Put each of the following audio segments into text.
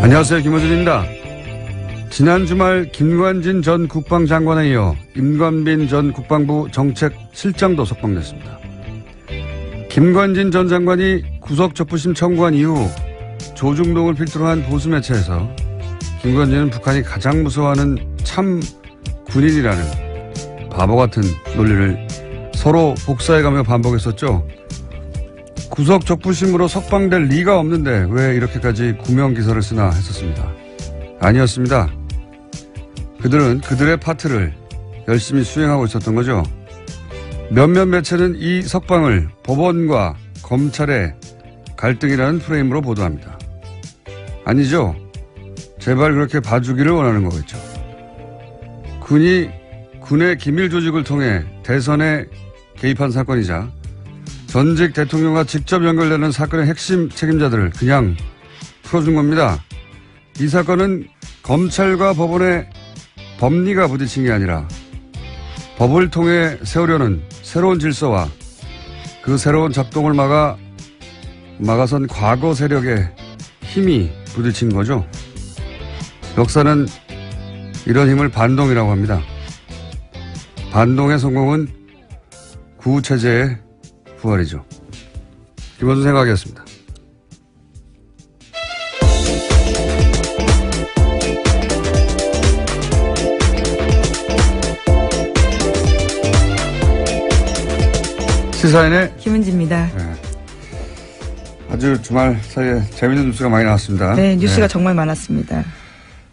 안녕하세요. 김호준입니다. 지난 주말 김관진 전 국방장관에 이어 임관빈 전 국방부 정책실장도 석방됐습니다. 김관진 전 장관이 구속적부심 청구한 이후 조중동을 필두로 한 보수 매체에서 김관진은 북한이 가장 무서워하는 참 군인이라는 바보 같은 논리를 서로 복사해가며 반복했었죠. 구속적부심으로 석방될 리가 없는데 왜 이렇게까지 구명기사를 쓰나 했었습니다. 아니었습니다. 그들은 그들의 파트를 열심히 수행하고 있었던 거죠. 몇몇 매체는 이 석방을 법원과 검찰의 갈등이라는 프레임으로 보도합니다. 아니죠. 제발 그렇게 봐주기를 원하는 거겠죠. 군이 군의 기밀 조직을 통해 대선에 개입한 사건이자 전직 대통령과 직접 연결되는 사건의 핵심 책임자들을 그냥 풀어준 겁니다. 이 사건은 검찰과 법원의 법리가 부딪힌 게 아니라 법을 통해 세우려는 새로운 질서와 그 새로운 작동을 막아선 과거 세력의 힘이 부딪힌 거죠. 역사는 이런 힘을 반동이라고 합니다. 반동의 성공은 구체제의 부활이죠. 김원준 생각이었습니다. 시사인의 김은지입니다. 네. 아주 주말 사이에 재밌는 뉴스가 많이 나왔습니다. 네, 뉴스가 정말 많았습니다.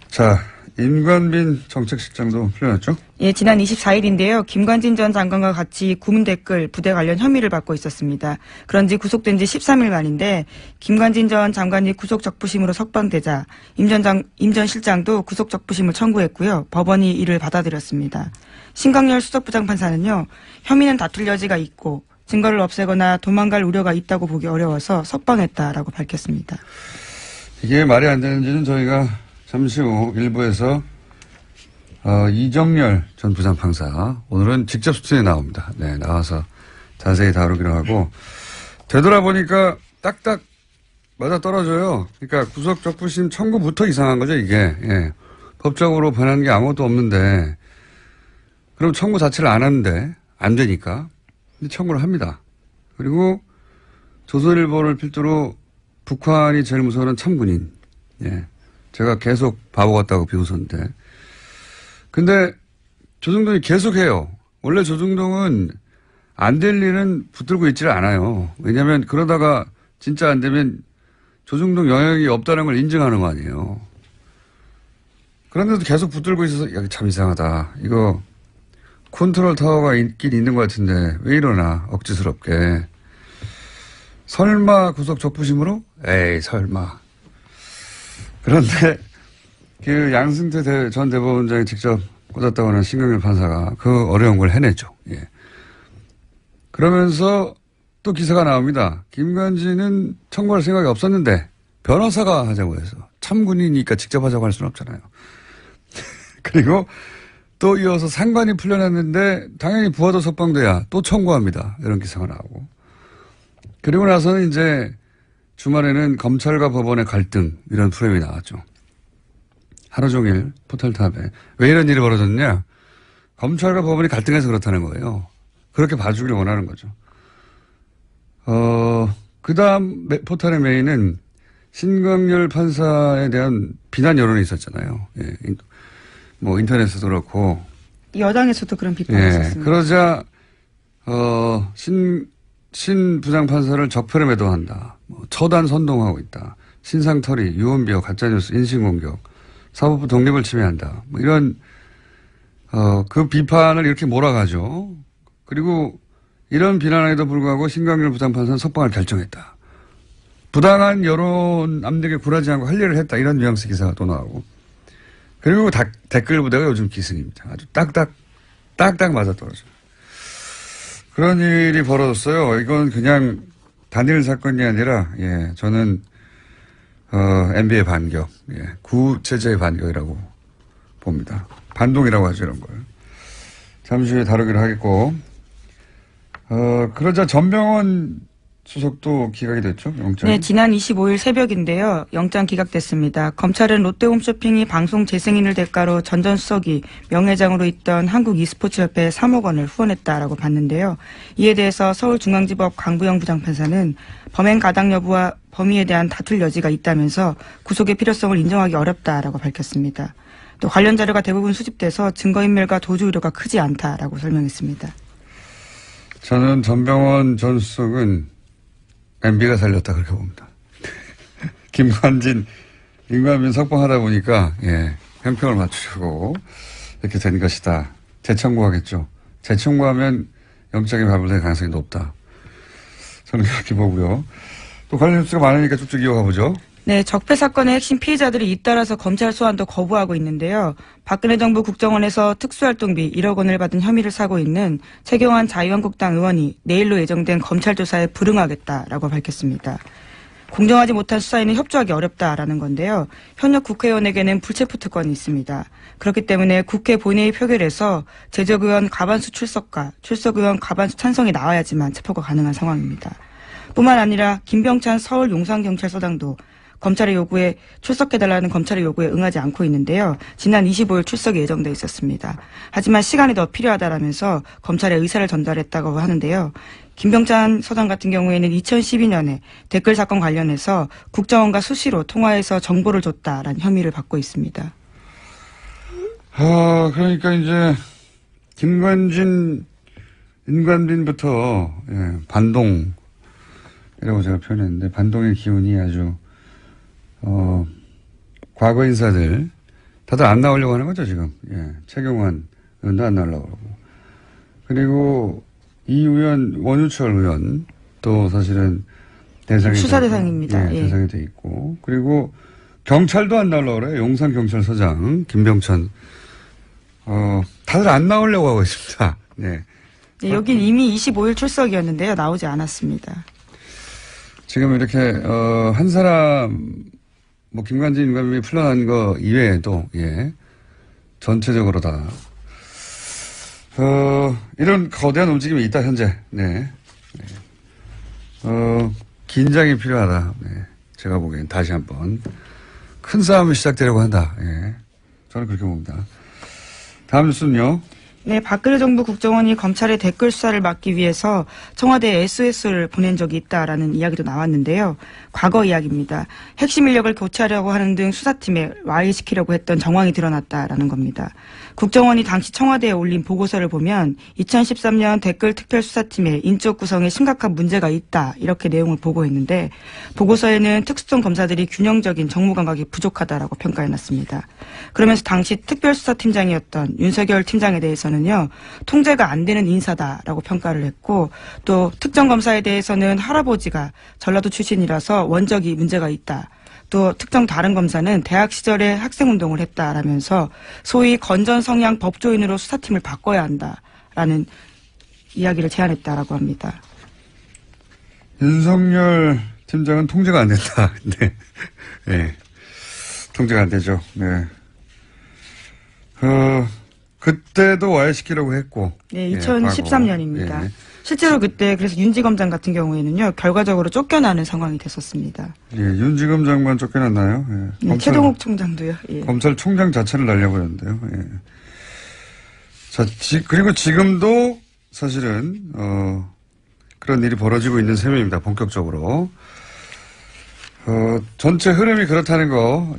자, 임관빈 정책실장도 풀려났죠? 예, 지난 24일인데요. 김관진 전 장관과 같이 구문 댓글 부대 관련 혐의를 받고 있었습니다. 그런지 구속된 지 13일 만인데 김관진 전 장관이 구속적부심으로 석방되자 임 전 실장도 구속적부심을 청구했고요. 법원이 이를 받아들였습니다. 신광열 수석부장판사는요. 혐의는 다툴 여지가 있고 증거를 없애거나 도망갈 우려가 있다고 보기 어려워서 석방했다라고 밝혔습니다. 이게 말이 안 되는지는 저희가 잠시 후 일부에서 이정열 전 부장판사 오늘은 직접 수준에 나옵니다. 네, 나와서 자세히 다루기로 하고 되돌아보니까 딱딱 맞아 떨어져요. 그러니까 구속적부심 청구부터 이상한 거죠, 이게. 예. 법적으로 변한 게 아무것도 없는데 그럼 청구 자체를 안 하는데 안 되니까 청구를 합니다. 그리고 조선일보를 필두로 북한이 제일 무서워하는 참군인. 예. 제가 계속 바보 같다고 비웃었는데. 근데 조중동이 계속해요. 원래 조중동은 안 될 일은 붙들고 있지를 않아요. 왜냐하면 그러다가 진짜 안 되면 조중동 영향이 없다는 걸 인정하는 거 아니에요. 그런데도 계속 붙들고 있어서 야, 참 이상하다. 이거 컨트롤 타워가 있긴 있는 것 같은데 왜 이러나 억지스럽게. 설마 구속적부심으로? 에이 설마. 그런데 그 양승태 전 대법원장이 직접 꽂았다고 하는 신광열 판사가 그 어려운 걸 해냈죠. 예. 그러면서 또 기사가 나옵니다. 김관진은 청구할 생각이 없었는데 변호사가 하자고 해서 참군이니까 직접 하자고 할 수는 없잖아요. 그리고 또 이어서 상관이 풀려났는데 당연히 부하도 석방돼야 또 청구합니다. 이런 기사가 나오고. 그리고 나서는 이제 주말에는 검찰과 법원의 갈등 이런 프레임이 나왔죠. 하루 종일 포털탑에. 왜 이런 일이 벌어졌냐. 검찰과 법원이 갈등해서 그렇다는 거예요. 그렇게 봐주길 원하는 거죠. 그 다음 포털의 메인은 신광열 판사에 대한 비난 여론이 있었잖아요. 예. 뭐 인터넷에도 그렇고. 여당에서도 그런 비판이 예. 있었습니다. 그러자 신 부장판사를 적폐로 매도한다. 처단 선동하고 있다. 신상털이, 유언비어, 가짜뉴스, 인신공격, 사법부 독립을 침해한다. 뭐 이런 그 비판을 이렇게 몰아가죠. 그리고 이런 비난에도 불구하고 신광열 부장판사는 석방을 결정했다. 부당한 여론 압력에 굴하지 않고 할 일을 했다. 이런 뉘앙스 기사가 또 나오고. 그리고 댓글 부대가 요즘 기승입니다. 아주 딱딱 맞아떨어져요. 그런 일이 벌어졌어요. 이건 그냥 단일 사건이 아니라, 예, 저는, MB의 반격, 예, 구체제의 반격이라고 봅니다. 반동이라고 하죠, 이런 걸. 잠시 후에 다루기로 하겠고, 그러자 전병헌 수석도 기각이 됐죠? 영장이? 네, 지난 25일 새벽인데요. 영장 기각됐습니다. 검찰은 롯데홈쇼핑이 방송 재승인을 대가로 전 전 수석이 명예회장으로 있던 한국 e스포츠협회에 3억 원을 후원했다라고 봤는데요. 이에 대해서 서울중앙지법 강부영 부장판사는 범행 가당 여부와 범위에 대한 다툴 여지가 있다면서 구속의 필요성을 인정하기 어렵다라고 밝혔습니다. 또 관련 자료가 대부분 수집돼서 증거인멸과 도주 우려가 크지 않다라고 설명했습니다. 저는 전병헌 전 수석은 MB가 살렸다 그렇게 봅니다. 김관진, 임관빈 석방하다 보니까 형평을 맞추려고 이렇게 된 것이다. 재청구하겠죠. 재청구하면 영장이 발부될 가능성이 높다. 저는 그렇게 보고요. 또 관련 뉴스가 많으니까 쭉쭉 이어가 보죠. 네, 적폐 사건의 핵심 피해자들이 잇따라서 검찰 소환도 거부하고 있는데요. 박근혜 정부 국정원에서 특수활동비 1억 원을 받은 혐의를 사고 있는 최경환 자유한국당 의원이 내일로 예정된 검찰 조사에 불응하겠다라고 밝혔습니다. 공정하지 못한 수사에는 협조하기 어렵다라는 건데요. 현역 국회의원에게는 불체포 특권이 있습니다. 그렇기 때문에 국회 본회의 표결에서 재적 의원 과반수 출석과 출석 의원 과반수 찬성이 나와야지만 체포가 가능한 상황입니다. 뿐만 아니라 김병찬 서울 용산경찰서장도 검찰의 요구에 출석해달라는 검찰의 요구에 응하지 않고 있는데요. 지난 25일 출석이 예정돼 있었습니다. 하지만 시간이 더 필요하다라면서 검찰의 의사를 전달했다고 하는데요. 김병찬 서장 같은 경우에는 2012년에 댓글 사건 관련해서 국정원과 수시로 통화해서 정보를 줬다라는 혐의를 받고 있습니다. 그러니까 이제 김관진, 임관빈부터 반동이라고 제가 표현했는데 반동의 기운이 아주 과거 인사들 다들 안 나오려고 하는 거죠 지금. 최경환 의원도 안 나오려고 그러고. 그리고 이 의원 원유철 의원 또 사실은 대상이 수사 대상입니다. 대상이 돼 있고 그리고 경찰도 안 나오려고 그래요. 용산 경찰서장 김병찬 다들 안 나오려고 하고 있습니다. 네, 여긴 이미 25일 출석이었는데요. 나오지 않았습니다. 지금 이렇게 한 사람 김관진 임관빈이 풀려난 거 이외에도 전체적으로 다 이런 거대한 움직임이 있다 현재. 긴장이 필요하다. 제가 보기엔 다시 한번 큰 싸움이 시작되려고 한다. 저는 그렇게 봅니다. 다음 뉴스는요. 네, 박근혜 정부 국정원이 검찰의 댓글 수사를 막기 위해서 청와대에 SOS를 보낸 적이 있다라는 이야기도 나왔는데요. 과거 이야기입니다. 핵심 인력을 교체하려고 하는 등 수사팀에 와해시키려고 했던 정황이 드러났다라는 겁니다. 국정원이 당시 청와대에 올린 보고서를 보면 2013년 댓글 특별수사팀의 인적 구성에 심각한 문제가 있다 이렇게 내용을 보고했는데 보고서에는 특수성 검사들이 균형적인 정무 감각이 부족하다라고 평가해놨습니다. 그러면서 당시 특별수사팀장이었던 윤석열 팀장에 대해서는요. 통제가 안 되는 인사다라고 평가를 했고 또 특정 검사에 대해서는 할아버지가 전라도 출신이라서 원적이 문제가 있다. 또 특정 다른 검사는 대학 시절에 학생운동을 했다라면서 소위 건전 성향 법조인으로 수사팀을 바꿔야 한다라는 이야기를 제안했다라고 합니다. 윤석열 팀장은 통제가 안 된다. 통제가 안 되죠. 그때도 와해시키려고 했고. 네, 2013년입니다. 실제로 그때 그래서 윤지검장 같은 경우에는요, 결과적으로 쫓겨나는 상황이 됐었습니다. 윤지검장만 쫓겨났나요? 최동욱 총장도요. 검찰총장 자체를 날려버렸는데요. 자, 그리고 지금도 사실은, 그런 일이 벌어지고 있는 셈입니다. 본격적으로. 전체 흐름이 그렇다는 거,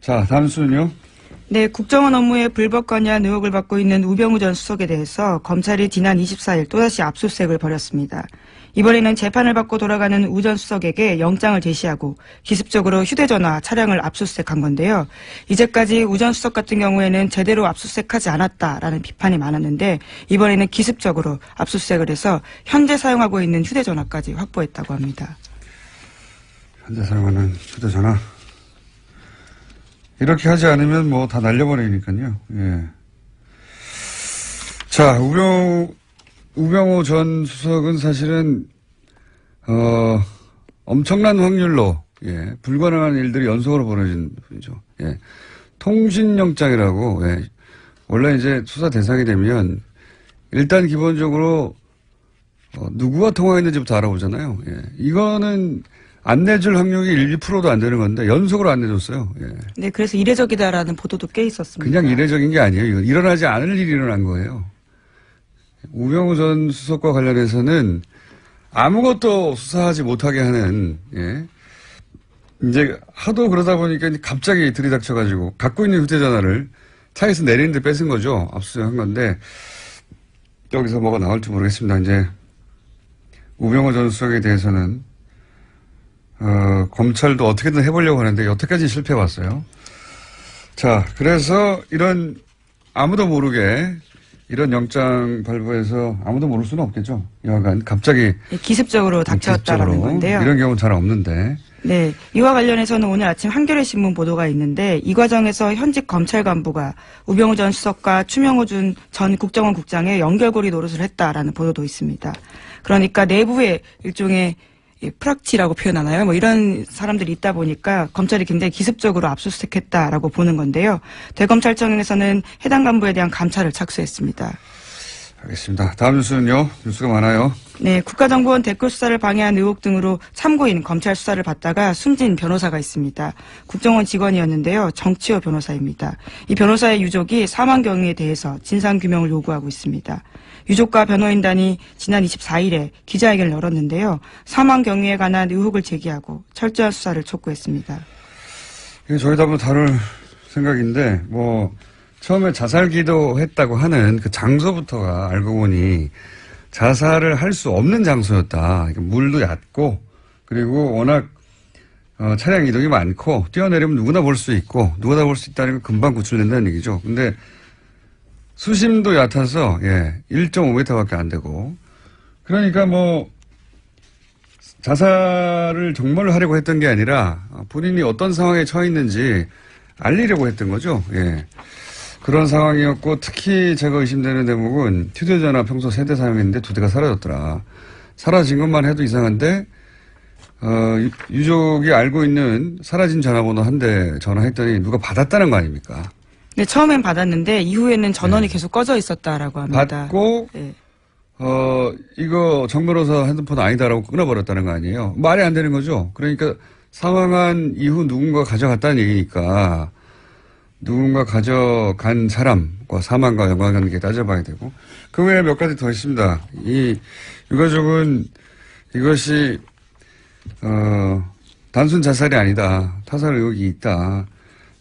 자, 다음 수는요. 네, 국정원 업무에 불법 관여한 의혹을 받고 있는 우병우 전 수석에 대해서 검찰이 지난 24일 또다시 압수수색을 벌였습니다. 이번에는 재판을 받고 돌아가는 우 전 수석에게 영장을 제시하고 기습적으로 휴대전화 차량을 압수수색한 건데요. 이제까지 우 전 수석 같은 경우에는 제대로 압수수색하지 않았다라는 비판이 많았는데 이번에는 기습적으로 압수수색을 해서 현재 사용하고 있는 휴대전화까지 확보했다고 합니다. 현재 사용하는 휴대전화. 이렇게 하지 않으면 다 날려버리니까요. 자, 우병우 전 수석은 사실은, 엄청난 확률로, 불가능한 일들이 연속으로 벌어진 분이죠. 통신영장이라고, 원래 이제 수사 대상이 되면, 일단 기본적으로, 누구와 통화했는지부터 알아보잖아요. 예. 이거는 안 내줄 확률이 1%도 안 되는 건데 연속으로 안 내줬어요. 예. 네, 그래서 이례적이다라는 보도도 꽤 있었습니다. 그냥 이례적인 게 아니에요. 이거 일어나지 않을 일이 일어난 거예요. 우병우 전 수석과 관련해서는 아무것도 수사하지 못하게 하는, 예. 이제 하도 그러다 보니까 갑자기 들이닥쳐가지고 갖고 있는 휴대전화를 차에서 내리는데 뺏은 거죠. 압수수색한 건데 여기서 뭐가 나올지 모르겠습니다. 이제 우병우 전 수석에 대해서는 검찰도 어떻게든 해보려고 하는데 여태까지 실패해왔어요. 자, 그래서 이런 아무도 모르게 이런 영장 발부해서 아무도 모를 수는 없겠죠. 여하간 갑자기 기습적으로 닥쳤다라는 건데요. 이런 경우는 잘 없는데. 네, 이와 관련해서는 오늘 아침 한겨레 신문 보도가 있는데 이 과정에서 현직 검찰 간부가 우병우 전 수석과 추명호 전 국정원 국장의 연결고리 노릇을 했다라는 보도도 있습니다. 그러니까 내부에 일종의 프락치라고 표현하나요? 뭐 이런 사람들이 있다 보니까 검찰이 굉장히 기습적으로 압수수색했다라고 보는 건데요. 대검찰청에서는 해당 간부에 대한 감찰을 착수했습니다. 알겠습니다. 다음 뉴스는요. 뉴스가 많아요. 네, 국가정보원 댓글 수사를 방해한 의혹 등으로 참고인 검찰 수사를 받다가 숨진 변호사가 있습니다. 국정원 직원이었는데요. 정치호 변호사입니다. 이 변호사의 유족이 사망 경위에 대해서 진상규명을 요구하고 있습니다. 유족과 변호인단이 지난 24일에 기자회견을 열었는데요. 사망 경위에 관한 의혹을 제기하고 철저한 수사를 촉구했습니다. 저희도 한번 다룰 생각인데 처음에 자살 기도했다고 하는 그 장소부터가 알고 보니 자살을 할 수 없는 장소였다. 물도 얕고 그리고 워낙 차량 이동이 많고 뛰어내리면 누구나 볼 수 있고 누구나 볼 수 있다는 건 금방 구출된다는 얘기죠. 근데 수심도 얕아서 1.5m밖에 안 되고 그러니까 자살을 정말로 하려고 했던 게 아니라 본인이 어떤 상황에 처해 있는지 알리려고 했던 거죠. 예. 그런 상황이었고 특히 제가 의심되는 대목은 휴대전화 평소 3대 사용했는데 2대가 사라졌더라. 사라진 것만 해도 이상한데 유족이 알고 있는 사라진 전화번호 1대 전화했더니 누가 받았다는 거 아닙니까? 네, 처음엔 받았는데 이후에는 전원이 계속 꺼져 있었다라고 합니다. 받고 네. 이거 정 변호사 핸드폰 아니다라고 끊어버렸다는 거 아니에요. 말이 안 되는 거죠. 그러니까 사망한 이후 누군가 가져갔다는 얘기니까 누군가 가져간 사람과 사망과 연관관계 따져봐야 되고 그 외에 몇 가지 더 있습니다. 이 유가족은 이것이 단순 자살이 아니다. 타살 의혹이 있다.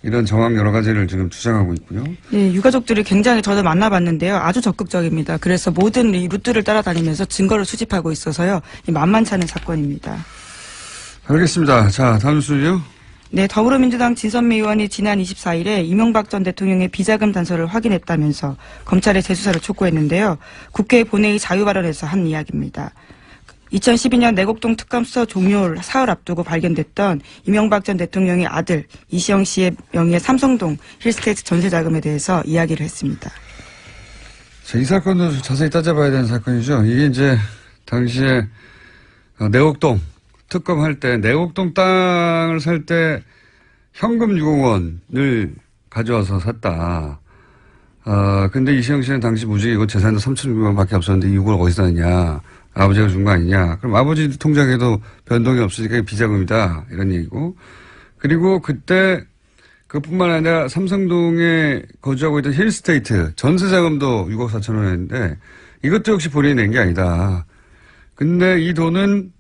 이런 정황 여러 가지를 지금 주장하고 있고요. 네, 유가족들이 굉장히 저도 만나봤는데요. 아주 적극적입니다. 그래서 모든 이 루트를 따라다니면서 증거를 수집하고 있어서요. 만만치 않은 사건입니다. 알겠습니다. 자, 다음 뉴스요. 네, 더불어민주당 진선미 의원이 지난 24일에 이명박 전 대통령의 비자금 단서를 확인했다면서 검찰의 재수사를 촉구했는데요. 국회 본회의 자유 발언에서 한 이야기입니다. 2012년 내곡동 특감 수사 종료 사흘 앞두고 발견됐던 이명박 전 대통령의 아들 이시영 씨의 명의의 삼성동 힐스테이트 전세 자금에 대해서 이야기를 했습니다. 자, 이 사건도 자세히 따져봐야 되는 사건이죠. 이게 이제 당시에 내곡동 특검할 때 내곡동 땅을 살 때 현금 6억 원을 가져와서 샀다. 근데 이시영 씨는 당시 무직이고 재산도 3,600만 밖에 없었는데 6억 어디서 났냐. 아버지가 준 거 아니냐. 그럼 아버지 통장에도 변동이 없으니까 비자금이다. 이런 얘기고. 그리고 그때 그뿐만 아니라 삼성동에 거주하고 있던 힐스테이트 전세자금도 6억 4천 원이었는데 이것도 역시 본인이 낸 게 아니다. 근데 이 돈은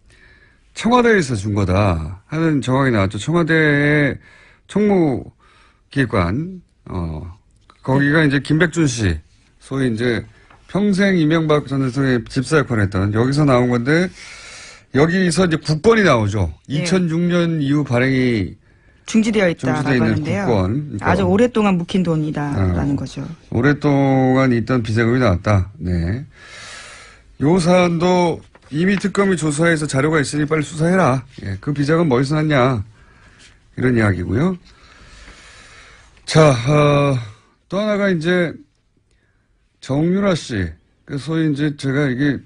청와대에서 준 거다 하는 정황이 나왔죠. 청와대의 총무기획관, 거기가 이제 김백준 씨, 소위 이제 평생 이명박 전 대통령의 집사 역할을 했던 여기서 나온 건데 여기서 이제 국권이 나오죠. 네. 2006년 이후 발행이 중지되어 있다라고 하는데요. 국권. 그러니까 아주 오랫동안 묵힌 돈이다라는 거죠. 오랫동안 있던 비자금이 나왔다. 네. 요 사안도 이미 특검이 조사해서 자료가 있으니 빨리 수사해라. 예, 그 비자금 어디서 났냐. 이런 이야기고요. 자, 또 하나가 이제 정유라 씨. 그 소위 이제 제가 이게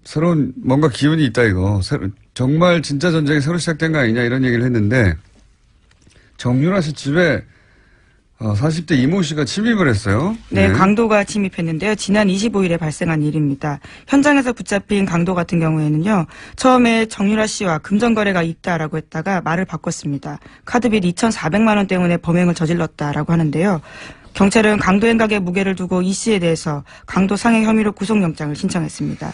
새로운 뭔가 기운이 있다 이거. 정말 진짜 전쟁이 새로 시작된 거 아니냐 이런 얘기를 했는데 정유라 씨 집에 40대 이모 씨가 침입을 했어요. 네, 강도가 침입했는데요. 지난 25일에 발생한 일입니다. 현장에서 붙잡힌 강도 같은 경우에는요. 처음에 정유라 씨와 금전거래가 있다라고 했다가 말을 바꿨습니다. 카드빚 2,400만 원 때문에 범행을 저질렀다라고 하는데요. 경찰은 강도 행각의 무게를 두고 이 씨에 대해서 강도 상해 혐의로 구속영장을 신청했습니다.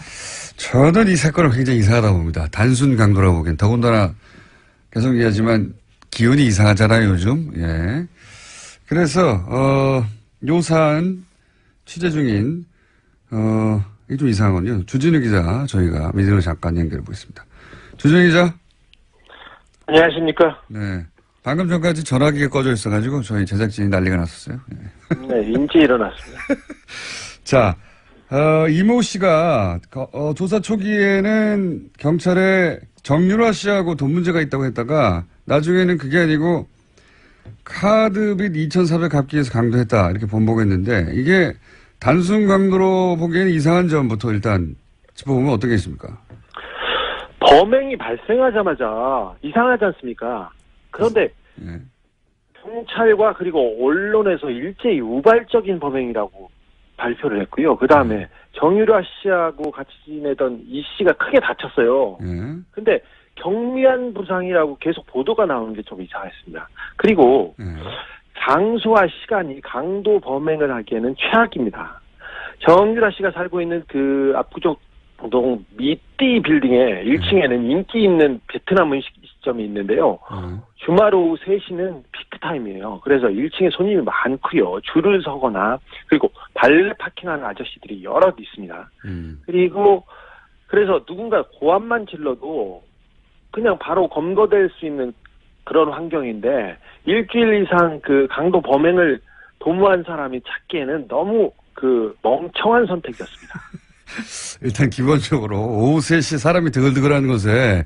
저는 이 사건을 굉장히 이상하다고 봅니다. 단순 강도라고 보기엔. 더군다나 계속 얘기하지만 기운이 이상하잖아요, 요즘. 예. 그래서 요 사안 취재 중인 이게 좀 이상하군요. 주진우 기자 저희가 미디어로 잠깐 연결해 보겠습니다. 주진우 기자. 안녕하십니까. 네. 방금 전까지 전화기가 꺼져 있어가지고 저희 제작진이 난리가 났었어요. 네, 인지 일어났습니다. 자, 이모 씨가 조사 초기에는 경찰에 정유라 씨하고 돈 문제가 있다고 했다가 나중에는 그게 아니고 카드빚 2,400 갚기 위해서 강도했다 이렇게 번복했는데 이게 단순 강도로 보기에는 이상한 점부터 일단 짚어보면 어떻겠습니까? 범행이 발생하자마자 이상하지 않습니까? 그런데 네. 경찰과 그리고 언론에서 일제히 우발적인 범행이라고 발표를 했고요. 그 다음에 정유라 씨하고 같이 지내던 이 씨가 크게 다쳤어요. 네. 근데 경미한 부상이라고 계속 보도가 나오는 게 좀 이상했습니다. 그리고 네. 장소와 시간이 강도 범행을 하기에는 최악입니다. 정유라 씨가 살고 있는 그 압구정 동 미띠 빌딩의 1층에는 인기 있는 베트남 음식점이 있는데요. 주말 오후 3시는 피크타임이에요. 그래서 1층에 손님이 많고요. 줄을 서거나 그리고 발레 파킹하는 아저씨들이 여럿 있습니다. 그리고 그래서 누군가 고함만 질러도 그냥 바로 검거될 수 있는 그런 환경인데 일주일 이상 그 강도 범행을 도모한 사람이 찾기에는 너무 그 멍청한 선택이었습니다. 일단 기본적으로 오후 3시 사람이 드글드글하는 곳에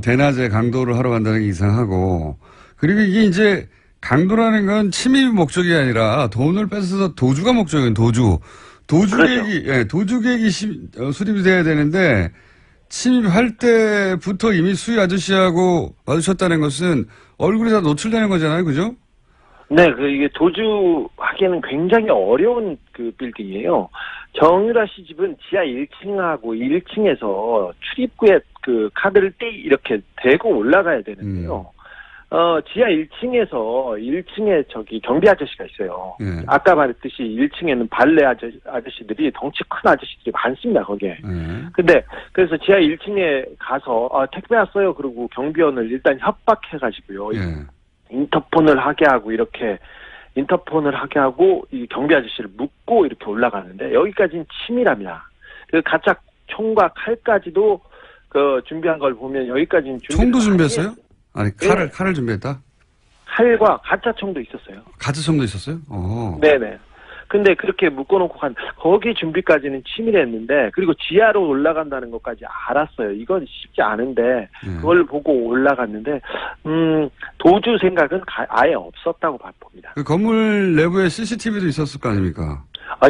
대낮에 강도를 하러 간다는 게 이상하고 그리고 이게 이제 강도라는 건 침입이 목적이 아니라 돈을 뺏어서 도주가 목적이에요. 도주객이 예, 도주객이 수립이 돼야 되는데 침입할 때부터 이미 수위 아저씨하고 마주쳤다는 것은 얼굴이 다 노출되는 거잖아요. 그죠? 네, 이게 도주하기에는 굉장히 어려운 그 빌딩이에요. 정유라 씨 집은 지하 1층하고 1층에서 출입구에 그 카드를 이렇게 대고 올라가야 되는데요. 지하 1층에서 1층에 저기 경비 아저씨가 있어요. 아까 말했듯이 1층에는 발레 아저씨들이 덩치 큰 아저씨들이 많습니다, 거기에. 근데 그래서 지하 1층에 가서 택배 왔어요. 그리고 경비원을 일단 협박해가지고요. 인터폰을 하게 하고 이 경비 아저씨를 묶고 이렇게 올라가는데 여기까지는 치밀합니다. 그 가짜 총과 칼까지도 그 준비한 걸 보면 여기까지는 총도 준비했어요? 아니 칼을 준비했다? 칼과 가짜 총도 있었어요. 가짜 총도 있었어요? 네네. 근데 그렇게 묶어놓고 거기 준비까지는 치밀했는데 그리고 지하로 올라간다는 것까지 알았어요. 이건 쉽지 않은데 그걸 보고 올라갔는데 도주 생각은 아예 없었다고 봅니다. 그 건물 내부에 CCTV도 있었을 거 아닙니까?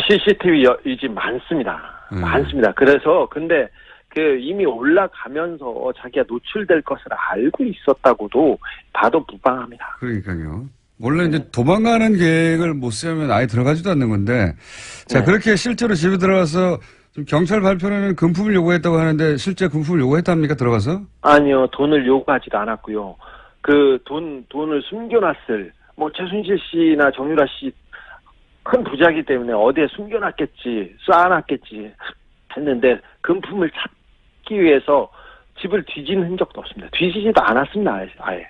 CCTV 이 집 많습니다. 많습니다. 그래서 근데 그 이미 올라가면서 자기가 노출될 것을 알고 있었다고도 봐도 무방합니다. 그러니까요. 원래 이제 도망가는 계획을 못 세우면 아예 들어가지도 않는 건데, 자, 그렇게 실제로 집에 들어가서 좀 경찰 발표는 금품을 요구했다고 하는데, 실제 금품을 요구했답니까, 들어가서? 아니요, 돈을 요구하지도 않았고요. 그 돈을 숨겨놨을, 최순실 씨나 정유라 씨 큰 부자이기 때문에 어디에 숨겨놨겠지, 쌓아놨겠지 했는데, 금품을 찾기 위해서 집을 뒤진 흔적도 없습니다. 뒤지지도 않았습니다, 아예.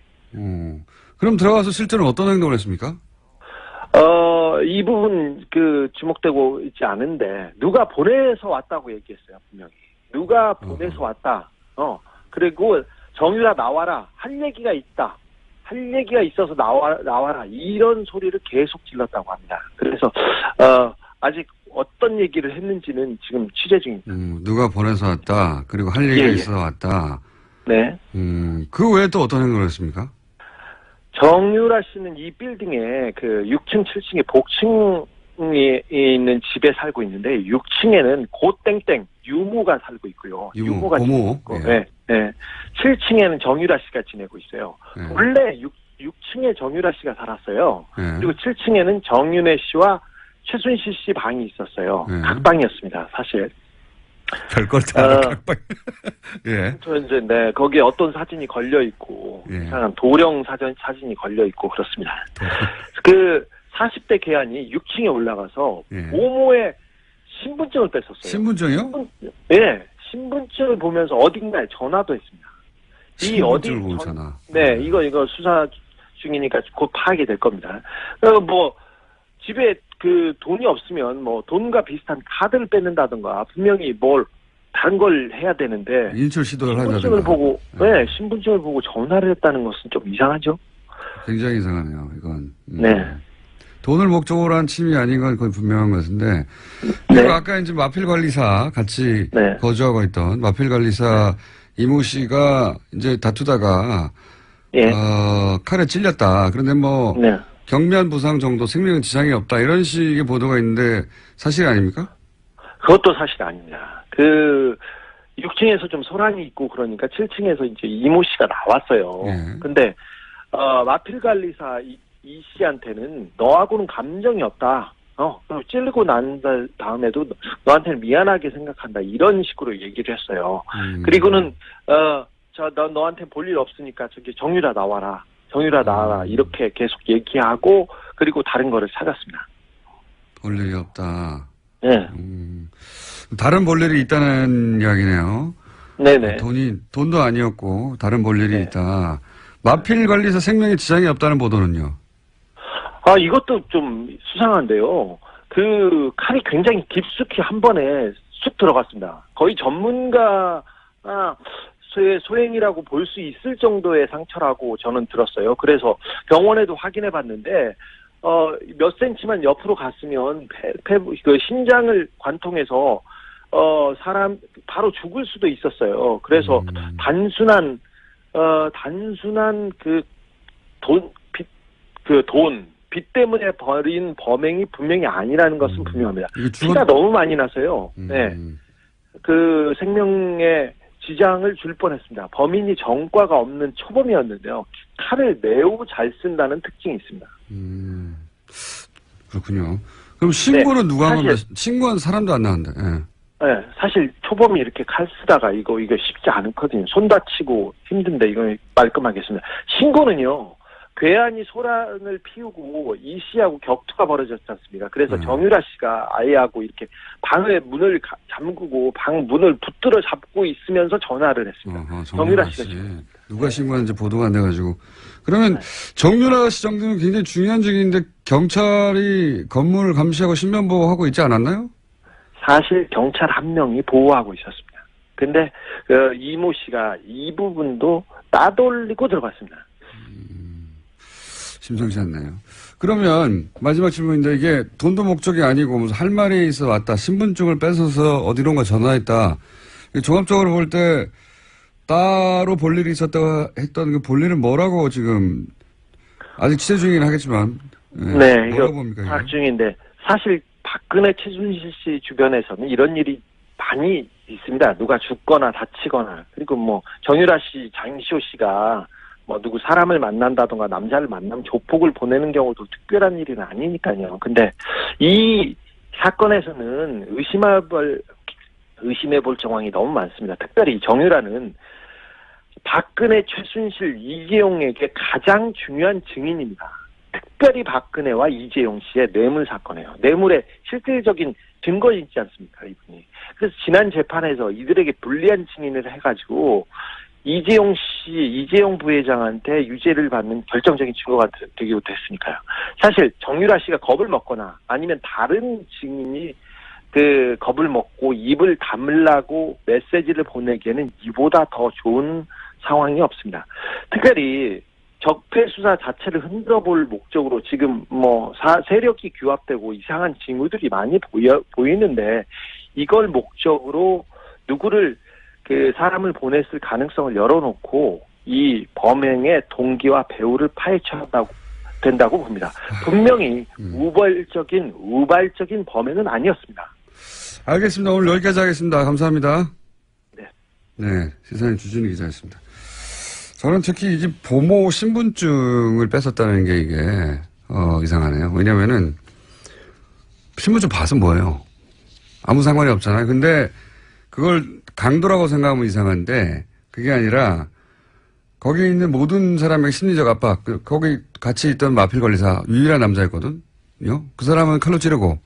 그럼 들어가서 실제로 어떤 행동을 했습니까? 이 부분 지목되고 있지 않은데 누가 보내서 왔다고 얘기했어요, 분명히. 누가 보내서 왔다. 그리고 정유라 나와라. 할 얘기가 있다. 할 얘기가 있어서 나와라. 이런 소리를 계속 질렀다고 합니다. 그래서 아직 어떤 얘기를 했는지는 지금 취재 중입니다. 누가 보내서 왔다. 그리고 할 얘기가 있어서 왔다. 네. 그 외에 또 어떤 행동을 했습니까? 정유라 씨는 이 빌딩에 그 6층, 7층에 복층에 있는 집에 살고 있는데 6층에는 고땡땡 유모가 살고 있고요. 유모가 지내고 있고, 네. 7층에는 정유라 씨가 지내고 있어요. 원래 6층 6층에 정유라 씨가 살았어요. 예. 그리고 7층에는 정윤혜 씨와 최순실 씨 방이 있었어요. 예. 각방이었습니다, 사실. 별걸 다 알아, 각방. 예. 저 이제, 네, 거기에 어떤 사진이 걸려있고, 예. 이상한 도령 사진이 걸려있고, 그렇습니다. 그 40대 계안이 6층에 올라가서 예. 모모의 신분증을 뺐었어요. 신분증이요? 네, 신분증을 보면서 어딘가에 전화도 했습니다. 이 어디 신분증을 보잖아. 네, 이거 수사 중이니까 곧 파악이 될 겁니다. 뭐 집에 그 돈이 없으면 뭐 돈과 비슷한 카드를 뺏는다든가 분명히 뭘 다른 걸 해야 되는데 인출 시도를 신분증을 한다든가. 보고 네, 신분증을 보고 전화를 했다는 것은 좀 이상하죠. 굉장히 이상하네요, 이건. 네. 돈을 목적으로 한 침이 아닌 건 거의 분명한 것 같은데. 그리고 네. 아까 이제 마필 관리사 같이 네. 거주하고 있던 마필 관리사 이모 씨가 이제 다투다가 예. 칼에 찔렸다. 그런데 뭐 네. 경미한 부상 정도 생명에 지장이 없다. 이런 식의 보도가 있는데 사실 아닙니까? 그것도 사실 아닙니다. 그 6층에서 좀 소란이 있고 그러니까 7층에서 이제 이모 씨가 나왔어요. 예. 근데 마필 관리사 이 씨한테는 너하고는 감정이 없다. 찔리고 난 다음에도 너한테는 미안하게 생각한다. 이런 식으로 얘기를 했어요. 그리고는 너한테 볼 일 없으니까 저기 정유라 나와라. 정유라 나와라. 이렇게 계속 얘기하고 그리고 다른 거를 찾았습니다. 볼 일이 없다. 네. 다른 볼 일이 있다는 이야기네요. 네네. 돈도 아니었고 다른 볼 일이 네. 있다. 마필 관리사 생명에 지장이 없다는 보도는요. 이것도 좀 수상한데요. 그 칼이 굉장히 깊숙이 한 번에 쑥 들어갔습니다. 거의 전문가 소행이라고 볼 수 있을 정도의 상처라고 저는 들었어요. 그래서 병원에도 확인해 봤는데 몇 센치만 옆으로 갔으면 그 심장을 관통해서 사람 바로 죽을 수도 있었어요. 그래서 단순한 빚 때문에 벌인 범행이 분명히 아니라는 것은 분명합니다. 피가 너무 많이 나서요. 네. 그 생명에 지장을 줄 뻔했습니다. 범인이 전과가 없는 초범이었는데요. 칼을 매우 잘 쓴다는 특징이 있습니다. 그렇군요. 그럼 신고는 네, 누가 한 겁니까? 신고한 사람도 안 나왔는데. 예. 네, 사실 초범이 이렇게 칼 쓰다가 이거 쉽지 않거든요. 손 다치고 힘든데 이거 깔끔하겠습니다. 신고는요. 괴한이 소란을 피우고 이 씨하고 격투가 벌어졌지 않습니까? 그래서 정유라 씨가 아이하고 이렇게 방의 문을 잠그고 방 문을 붙들어 잡고 있으면서 전화를 했습니다. 정유라 씨가 누가 신고하는지 보도가 안 돼가지고. 그러면 정유라 씨 정도는 굉장히 중요한 직인데 경찰이 건물을 감시하고 신변보호하고 있지 않았나요? 사실 경찰 한 명이 보호하고 있었습니다. 근데 이모 씨가 이 부분도 따돌리고 들어갔습니다. 심상치 않네요. 그러면 마지막 질문인데 이게 돈도 목적이 아니고 무슨 할 말이 있어 왔다. 신분증을 뺏어서 어디론가 전화했다. 종합적으로 볼 때 따로 볼 일이 있었다고 했던 그 볼 일은 뭐라고 지금 아직 취재 중이긴 하겠지만. 네, 이거 파악 중인데 사실 박근혜 최순실 씨 주변에서는 이런 일이 많이 있습니다. 누가 죽거나 다치거나 그리고 뭐 정유라 씨, 장시호 씨가 뭐 누구 사람을 만난다던가 남자를 만나면 조폭을 보내는 경우도 특별한 일은 아니니까요. 근데 이 사건에서는 의심해볼 정황이 너무 많습니다. 특별히 정유라는 박근혜, 최순실, 이재용에게 가장 중요한 증인입니다. 특별히 박근혜와 이재용 씨의 뇌물 사건이에요. 뇌물의 실질적인 증거 있지 않습니까, 이분이. 그래서 지난 재판에서 이들에게 불리한 증인을 해가지고 이재용 부회장한테 유죄를 받는 결정적인 증거가 되기도 했으니까요. 사실 정유라 씨가 겁을 먹거나 아니면 다른 증인이 그 겁을 먹고 입을 다물라고 메시지를 보내기에는 이보다 더 좋은 상황이 없습니다. 특별히 적폐 수사 자체를 흔들어볼 목적으로 지금 뭐 세력이 규합되고 이상한 징후들이 많이 보이는데 이걸 목적으로 누구를 그 사람을 보냈을 가능성을 열어놓고 이 범행의 동기와 배후를 파헤쳐야 된다고 봅니다. 분명히 우발적인 범행은 아니었습니다. 알겠습니다. 오늘 여기까지 하겠습니다. 감사합니다. 네. 네, 시사인 주진우 기자였습니다. 저는 특히 이 보모 신분증을 뺏었다는 게 이게, 이상하네요. 왜냐면은, 신분증 봐서 뭐예요? 아무 상관이 없잖아요. 근데 그걸 강도라고 생각하면 이상한데, 그게 아니라, 거기 있는 모든 사람의 심리적 압박, 거기 같이 있던 마필 관리사, 유일한 남자였거든요. 그 사람은 칼로 찌르고,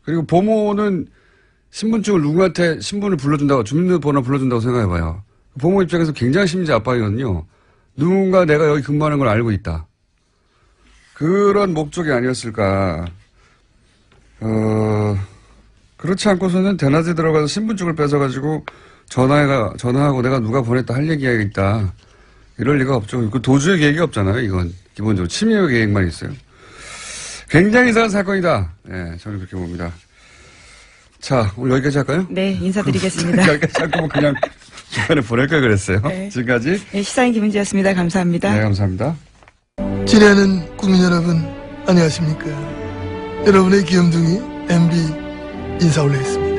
그리고 보모는 신분증을 누구한테 신분을 불러준다고, 주민등록번호 불러준다고 생각해봐요. 보모 입장에서 굉장히 심리적 압박이거든요. 누군가 내가 여기 근무하는 걸 알고 있다. 그런 목적이 아니었을까. 그렇지 않고서는 대낮에 들어가서 신분증을 뺏어가지고 전화하고 내가 누가 보냈다 할 얘기가 있다. 이럴 리가 없죠. 그 도주의 계획이 없잖아요. 이건 기본적으로 침해 계획만 있어요. 굉장히 이상한 사건이다. 네, 저는 그렇게 봅니다. 자, 오늘 여기까지 할까요? 네, 인사드리겠습니다. 여기까지 할 거면 그냥 중간에 보낼까 그랬어요. 네. 지금까지. 네, 시사인 김은지였습니다. 감사합니다. 네, 감사합니다. 지내하는 국민 여러분, 안녕하십니까. 여러분의 귀염둥이 MB 인사 올리겠습니다.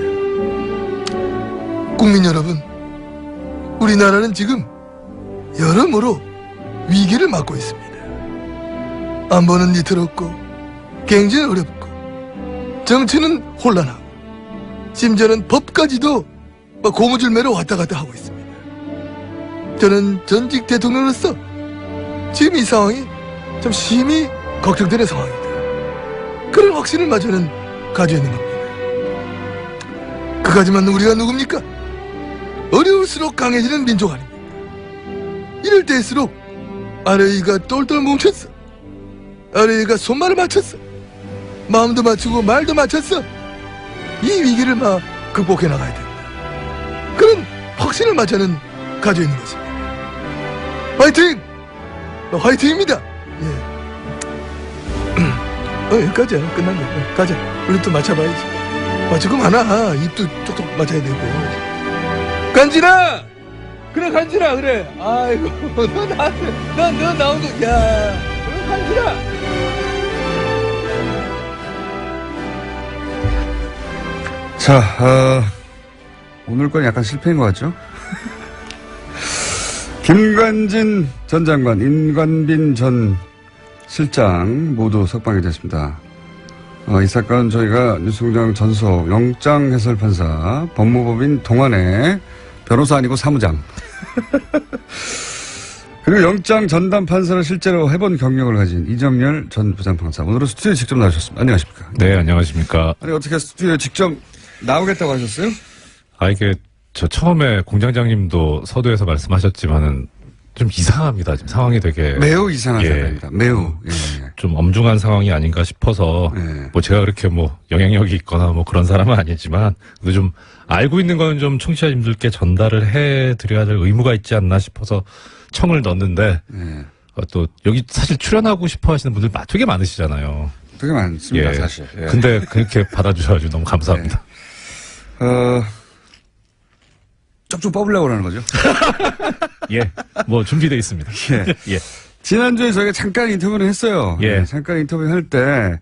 국민 여러분, 우리나라는 지금 여러모로 위기를 맞고 있습니다. 안보는 위태롭고 경제는 어렵고 정치는 혼란하고 심지어는 법까지도 고무줄매로 왔다 갔다 하고 있습니다. 저는 전직 대통령으로서 지금 이 상황이 좀 심히 걱정되는 상황입니다. 그런 확신을 마저는 가지고 있는 겁니다. 그까지만 우리가 누굽니까? 어려울수록 강해지는 민족 아닙니까? 이럴 때일수록 아래위가 똘똘 뭉쳤어. 아래위가 손발을 맞췄어. 마음도 맞추고 말도 맞췄어. 이 위기를 극복해 나가야 됩니다. 그런 확신을 마저는 가지고 있는 것입니다. 화이팅! 화이팅입니다. 예. 여기까지야. 끝난 거야. 가자. 우리 또 맞춰봐야지. 맞추고 많아. 입도 쪽쪽 맞아야 되고. 간지나! 그래, 간지나, 그래. 아이고, 너 나온 거, 야. 그래, 간지나! 자, 오늘 건 약간 실패인 것 같죠? 김관진 전 장관, 임관빈 전 실장 모두 석방이 됐습니다. 이 사건 저희가 뉴스공장 전속 영장 해설 판사, 법무법인 동안의 변호사 아니고 사무장. 그리고 영장 전담 판사를 실제로 해본 경력을 가진 이정열 전 부장판사. 오늘은 스튜디오에 직접 나오셨습니다. 안녕하십니까? 네, 안녕하십니까. 아니, 어떻게 스튜디오에 직접 나오겠다고 하셨어요? 이게 저 처음에 공장장님도 서두에서 말씀하셨지만은 좀 이상합니다. 지금 상황이 되게 매우 이상한 예. 사람입니다. 매우. 예. 좀 엄중한 상황이 아닌가 싶어서 예. 제가 그렇게 영향력이 있거나 그런 사람은 아니지만 그래도 좀 알고 있는 건 좀 청취자님들께 전달을 해드려야 될 의무가 있지 않나 싶어서 청을 넣었는데 예. 또 여기 사실 출연하고 싶어 하시는 분들 되게 많으시잖아요. 되게 많습니다, 예. 사실. 예. 근데 그렇게 받아주셔가지고 너무 감사합니다. 쪽쪽 뽑으려고 그러는 거죠? 예. 준비되어 있습니다. 예. 예. 지난주에 저희가 잠깐 인터뷰를 했어요. 예. 잠깐 인터뷰 할 때,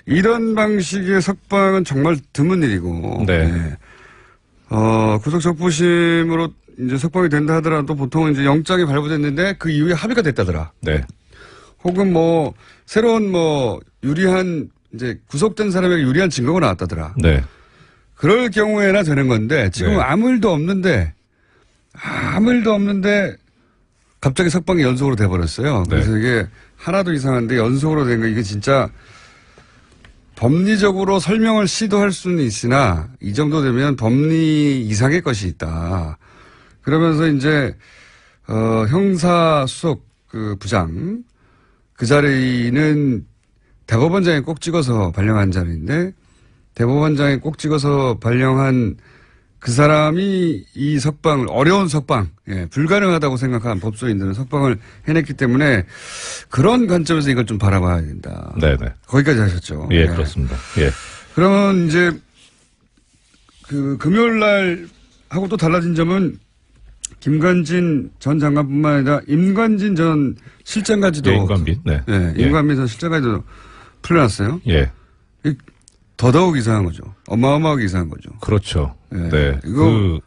이런 방식의 석방은 정말 드문 일이고, 네. 예. 구속 적부심으로 이제 석방이 된다 하더라도 보통은 이제 영장이 발부됐는데 그 이후에 합의가 됐다더라. 네. 혹은 새로운 유리한, 이제 구속된 사람에게 유리한 증거가 나왔다더라. 네. 그럴 경우에나 되는 건데, 지금 네. 아무 일도 없는데, 갑자기 석방이 연속으로 돼버렸어요. 그래서 네. 이게 하나도 이상한데 연속으로 된 거, 이게 진짜 법리적으로 설명을 시도할 수는 있으나, 이 정도 되면 법리 이상의 것이 있다. 그러면서 이제, 형사수석 부장, 그 자리는 대법원장이 꼭 찍어서 발령한 자리인데, 대법원장이 꼭 찍어서 발령한 그 사람이 이 석방을, 어려운 석방, 불가능하다고 생각한 법조인들은 석방을 해냈기 때문에 그런 관점에서 이걸 좀 바라봐야 된다. 네네. 거기까지 하셨죠. 예, 그렇습니다. 예. 그러면 이제 금요일 날 하고 또 달라진 점은 김관진 전 장관뿐만 아니라 임관진 전 실장까지도. 예, 임관빈. 네. 예, 임관빈 전 실장까지도 풀려났어요. 예. 더더욱 이상한 거죠. 어마어마하게 이상한 거죠. 그렇죠. 예. 네. 이거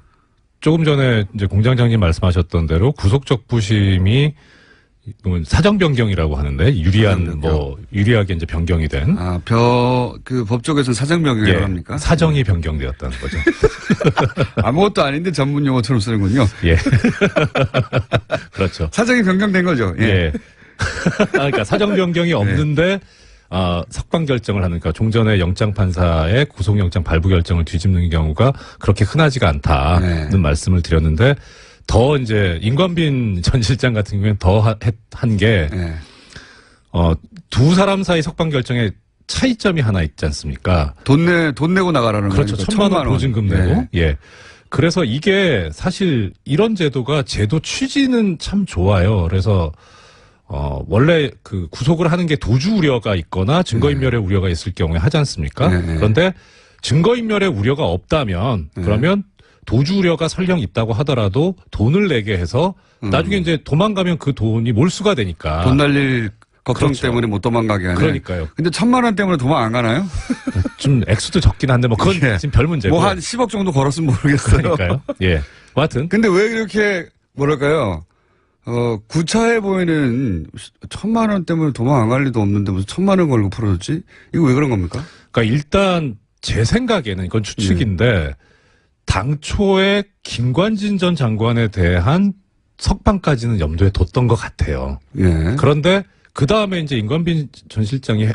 조금 전에 이제 공장장님 말씀하셨던 대로 구속적부심이 사정 변경이라고 하는데 유리한 유리하게 이제 변경이 된. 그 법조계에서는 사정 변경이라고 예, 합니까? 사정이 변경되었다는 거죠. 아무것도 아닌데 전문 용어처럼 쓰는군요. 예. 그렇죠. 사정이 변경된 거죠. 예. 예. 그러니까 사정 변경이 없는데 석방 결정을 하는, 그러니까 종전의 영장판사의 구속영장 발부 결정을 뒤집는 경우가 그렇게 흔하지가 않다는 말씀을 드렸는데, 더 이제 임관빈 전 실장 같은 경우에는 더 한 게, 두 사람 사이 석방 결정에 차이점이 하나 있지 않습니까? 돈 내고 나가라는 거죠. 그렇죠. 1,000만 원 보증금 내고. 예. 그래서 이게 사실 이런 제도가 제도 취지는 참 좋아요. 그래서 원래 그 구속을 하는 게 도주 우려가 있거나 증거인멸의 우려가 있을 경우에 하지 않습니까? 그런데 증거인멸의 우려가 없다면 그러면 도주 우려가 설령 있다고 하더라도 돈을 내게 해서 나중에 이제 도망가면 그 돈이 몰수가 되니까. 돈 날릴 걱정 그렇죠. 때문에 못 도망가게 하네. 그러니까요. 근데 1,000만 원 때문에 도망 안 가나요? 좀 액수도 적긴 한데 뭐 그건 지금 별 문제고. 뭐 한 10억 정도 걸었으면 모르겠어요. 그러니까요. 예. 뭐 하여튼. 근데 왜 이렇게 뭐랄까요? 구차해 보이는 1,000만 원 때문에 도망 안 갈 리도 없는데 무슨 1,000만 원 걸고 풀어줬지? 이거 왜 그런 겁니까? 그러니까 일단 제 생각에는 이건 추측인데 당초에 김관진 전 장관에 대한 석방까지는 염두에 뒀던 것 같아요. 예. 그런데 그 다음에 이제 임관빈 전 실장이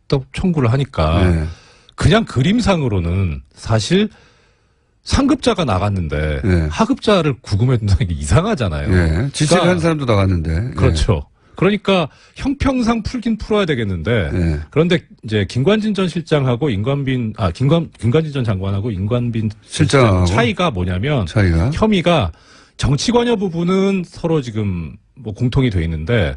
또 청구를 하니까 그냥 그림상으로는 사실 상급자가 나갔는데 하급자를 구금해둔다는 게 이상하잖아요. 예. 지시를 한 사람도 나갔는데. 그렇죠. 그러니까 형평상 풀긴 풀어야 되겠는데 그런데 이제 김관진 전 실장하고 김관진 전 장관하고 임관빈 실장 차이가 뭐냐면 혐의가 정치 관여 부분은 서로 지금 뭐 공통이 돼 있는데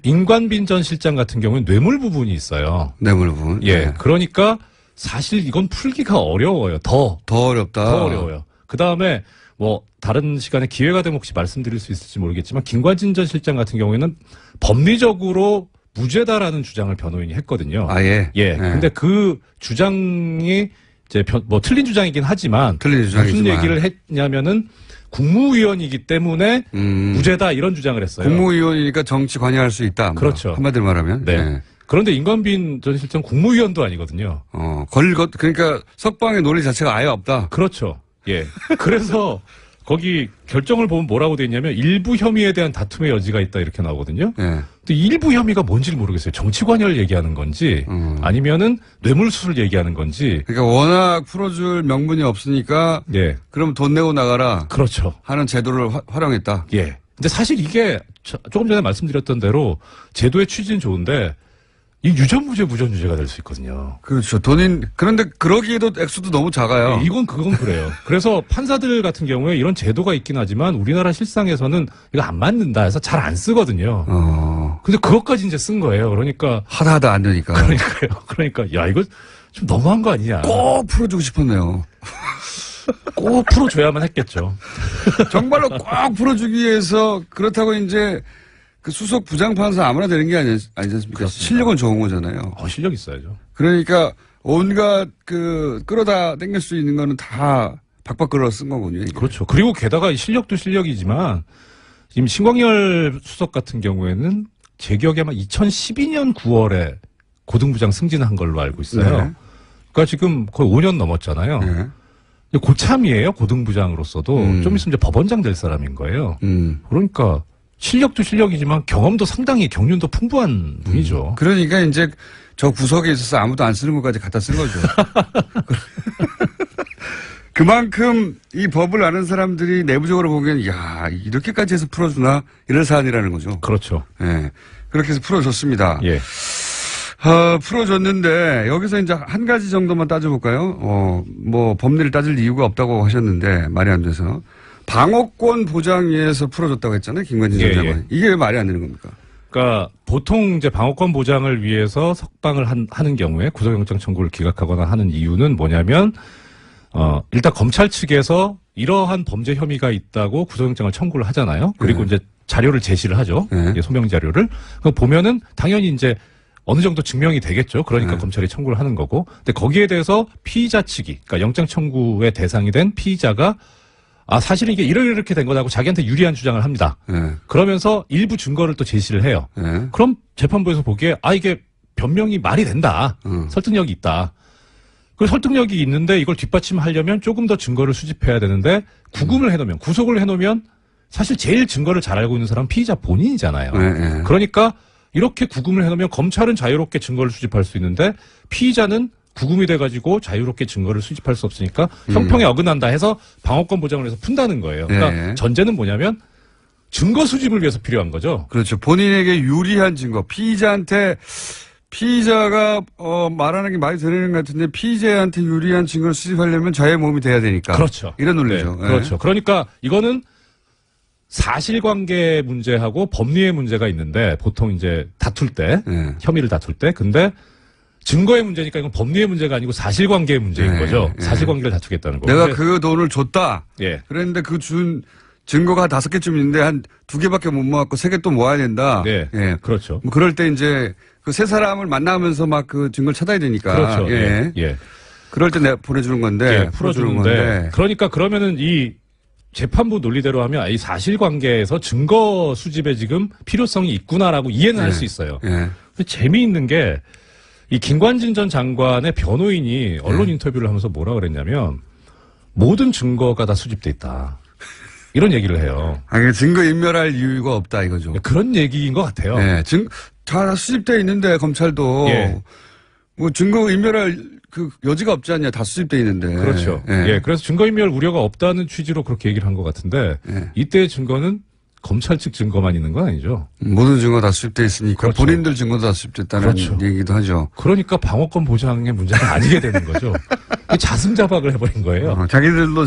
임관빈 전 실장 같은 경우는 뇌물 부분이 있어요. 뇌물 부분. 예. 그러니까 사실 이건 풀기가 어려워요. 더 어렵다. 더 어려워요. 그 다음에 뭐 다른 시간에 기회가 되면 혹시 말씀드릴 수 있을지 모르겠지만 김관진 전 실장 같은 경우에는 법리적으로 무죄다라는 주장을 변호인이 했거든요. 예. 근데 그 주장이 이제 뭐 틀린 주장이긴 하지만 무슨 얘기를 했냐면은 국무위원이기 때문에 무죄다 이런 주장을 했어요. 국무위원이니까 정치 관여할 수 있다. 그렇죠. 한마디로 말하면. 네. 그런데 임관빈 전 실장 국무위원도 아니거든요. 그러니까 석방의 논리 자체가 아예 없다. 그렇죠. 예. 그래서 거기 결정을 보면 뭐라고 돼 있냐면 일부 혐의에 대한 다툼의 여지가 있다 이렇게 나오거든요. 근데 일부 혐의가 뭔지를 모르겠어요. 정치 관여를 얘기하는 건지 아니면은 뇌물수수를 얘기하는 건지. 그러니까 워낙 풀어줄 명분이 없으니까. 그럼 돈 내고 나가라. 그렇죠. 하는 제도를 활용했다. 예. 근데 사실 이게 조금 전에 말씀드렸던 대로 제도의 취지는 좋은데 이 유전무죄 무전유죄가 될 수 있거든요. 그렇죠. 그런데 그러기에도 액수도 너무 작아요. 네, 그건 그래요. 그래서 판사들 같은 경우에 이런 제도가 있긴 하지만 우리나라 실상에서는 이거 안 맞는다 해서 잘 안 쓰거든요. 근데 그것까지 이제 쓴 거예요. 그러니까. 하다 안 되니까. 그러니까, 야, 이거 좀 너무한 거 아니냐. 꼭 풀어주고 싶었네요. 꼭 풀어줘야만 했겠죠. 정말로 꼭 풀어주기 위해서 그렇다고 이제 그 수석 부장판사 아무나 되는 게 아니지 않습니까? 그렇습니다. 실력은 좋은 거잖아요. 실력 있어야죠. 그러니까 온갖 끌어다 땡길 수 있는 거는 다 박박 끌어 쓴 거군요. 이게. 그렇죠. 그리고 게다가 실력도 실력이지만 지금 신광열 수석 같은 경우에는 제 기억에 아마 2012년 9월에 고등부장 승진한 걸로 알고 있어요. 그러니까 지금 거의 5년 넘었잖아요. 고참이에요. 고등부장으로서도 좀 있으면 이제 법원장 될 사람인 거예요. 그러니까 실력도 실력이지만 경험도 상당히 경륜도 풍부한 분이죠. 그러니까 이제 저 구석에 있어서 아무도 안 쓰는 것까지 갖다 쓴 거죠. 그만큼 이 법을 아는 사람들이 내부적으로 보기엔 야 이렇게까지 해서 풀어주나 이런 사안이라는 거죠. 그렇죠. 예. 그렇게 해서 풀어줬습니다. 예. 풀어줬는데 여기서 이제 한 가지 정도만 따져볼까요? 뭐 법리를 따질 이유가 없다고 하셨는데 말이 안 돼서. 방어권 보장 위해서 풀어줬다고 했잖아요. 김관진 전 장관. 이게 왜 말이 안 되는 겁니까? 그러니까 보통 이제 방어권 보장을 위해서 석방을 하는 경우에 구속영장 청구를 기각하거나 하는 이유는 뭐냐면 일단 검찰 측에서 이러한 범죄 혐의가 있다고 구속영장을 청구를 하잖아요. 그리고 이제 자료를 제시를 하죠. 소명 자료를. 그거 보면은 당연히 이제 어느 정도 증명이 되겠죠. 그러니까 검찰이 청구를 하는 거고. 근데 거기에 대해서 피의자 측이, 그러니까 영장 청구의 대상이 된 피의자가 사실은 이게 이렇게 된 거다고 자기한테 유리한 주장을 합니다. 예. 그러면서 일부 증거를 또 제시를 해요. 예. 그럼 재판부에서 보기에 이게 변명이 말이 된다. 설득력이 있다. 그 설득력이 있는데 이걸 뒷받침하려면 조금 더 증거를 수집해야 되는데 구금을 해놓으면 구속을 해놓으면 사실 제일 증거를 잘 알고 있는 사람은 피의자 본인이잖아요. 예. 그러니까 이렇게 구금을 해놓으면 검찰은 자유롭게 증거를 수집할 수 있는데 피의자는 구금이 돼가지고 자유롭게 증거를 수집할 수 없으니까 형평에 어긋난다 해서 방어권 보장을 해서 푼다는 거예요. 그러니까 예. 전제는 뭐냐면 증거 수집을 위해서 필요한 거죠. 그렇죠. 본인에게 유리한 증거. 피의자가 말하는 게 말이 되는 것 같은데 피의자한테 유리한 증거를 수집하려면 자의 몸이 돼야 되니까. 그렇죠. 이런 논리죠. 네, 그렇죠. 그러니까 이거는 사실관계 문제하고 법리의 문제가 있는데 보통 이제 다툴 때 예. 혐의를 다툴 때 근데 증거의 문제니까 이건 법리의 문제가 아니고 사실관계의 문제인 예, 거죠. 예. 사실관계를 다투겠다는 거. 내가 근데- 그 돈을 줬다. 예. 그랬는데 그 준 증거가 5개쯤 있는데 한 2개밖에 못 모았고 3개 또 모아야 된다. 네. 예. 그렇죠. 뭐 그럴 때 이제 그 세 사람을 만나면서 막 그 증거를 찾아야 되니까. 그렇죠. 예. 예. 그럴 때 내가 보내주는 건데. 예, 풀어주는데. 그러니까 그러면은 이 재판부 논리대로 하면 이 사실관계에서 증거 수집에 지금 필요성이 있구나라고 이해는 할 수 있어요. 예. 근데 재미있는 게 이 김관진 전 장관의 변호인이 언론 인터뷰를 하면서 뭐라 그랬냐면 모든 증거가 다 수집돼 있다. 이런 얘기를 해요. 그 증거 인멸할 이유가 없다 이거죠. 그런 얘기인 것 같아요. 예. 다 수집돼 있는데 검찰도 예. 뭐 증거 인멸할 그 여지가 없지 않냐. 다 수집돼 있는데. 그렇죠. 예. 그래서 증거인멸 우려가 없다는 취지로 그렇게 얘기를 한 것 같은데 예. 이때의 증거는 검찰 측 증거만 있는 건 아니죠. 모든 증거 다 수집돼 있으니까 그렇죠. 본인들 증거도 다 수집됐다는 그렇죠. 얘기도 하죠. 그러니까 방어권 보장의 문제가 아니게 되는 거죠. 자승자박을 해버린 거예요. 자기들도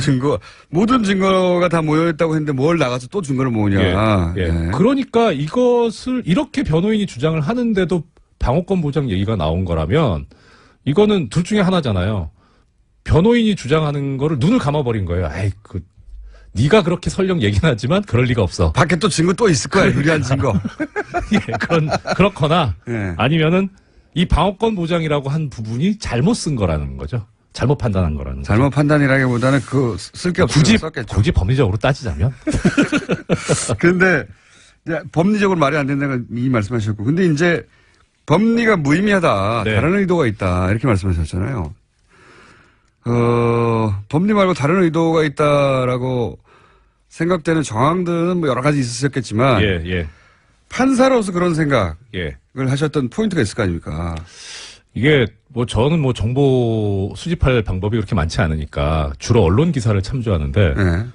모든 증거가 다 모여있다고 했는데 뭘 나가서 또 증거를 모으냐. 예. 그러니까 이것을 이렇게 변호인이 주장을 하는데도 방어권 보장 얘기가 나온 거라면 이거는 둘 중에 하나잖아요. 변호인이 주장하는 거를 눈을 감아버린 거예요. 네가 그렇게 설령 얘기는 하지만 그럴 리가 없어. 밖에 또 증거 또 있을 거야. 유리한 증거. 예, 그렇거나 예. 아니면은 이 방어권 보장이라고 한 부분이 잘못 쓴 거라는 거죠. 잘못 판단한 거라는 거죠. 잘못 판단이라기보다는 쓸 게 없어서 썼겠죠. 굳이 법리적으로 따지자면. 근데 이제 법리적으로 말이 안 된다는 이 말씀하셨고, 근데 이제 법리가 무의미하다, 네. 다른 의도가 있다 이렇게 말씀하셨잖아요. 법리 말고 다른 의도가 있다라고 생각되는 정황들은 뭐 여러 가지 있으셨겠지만 예. 판사로서 그런 생각을 예. 하셨던 포인트가 있을 거 아닙니까? 이게 저는 정보 수집할 방법이 그렇게 많지 않으니까 주로 언론 기사를 참조하는데 네.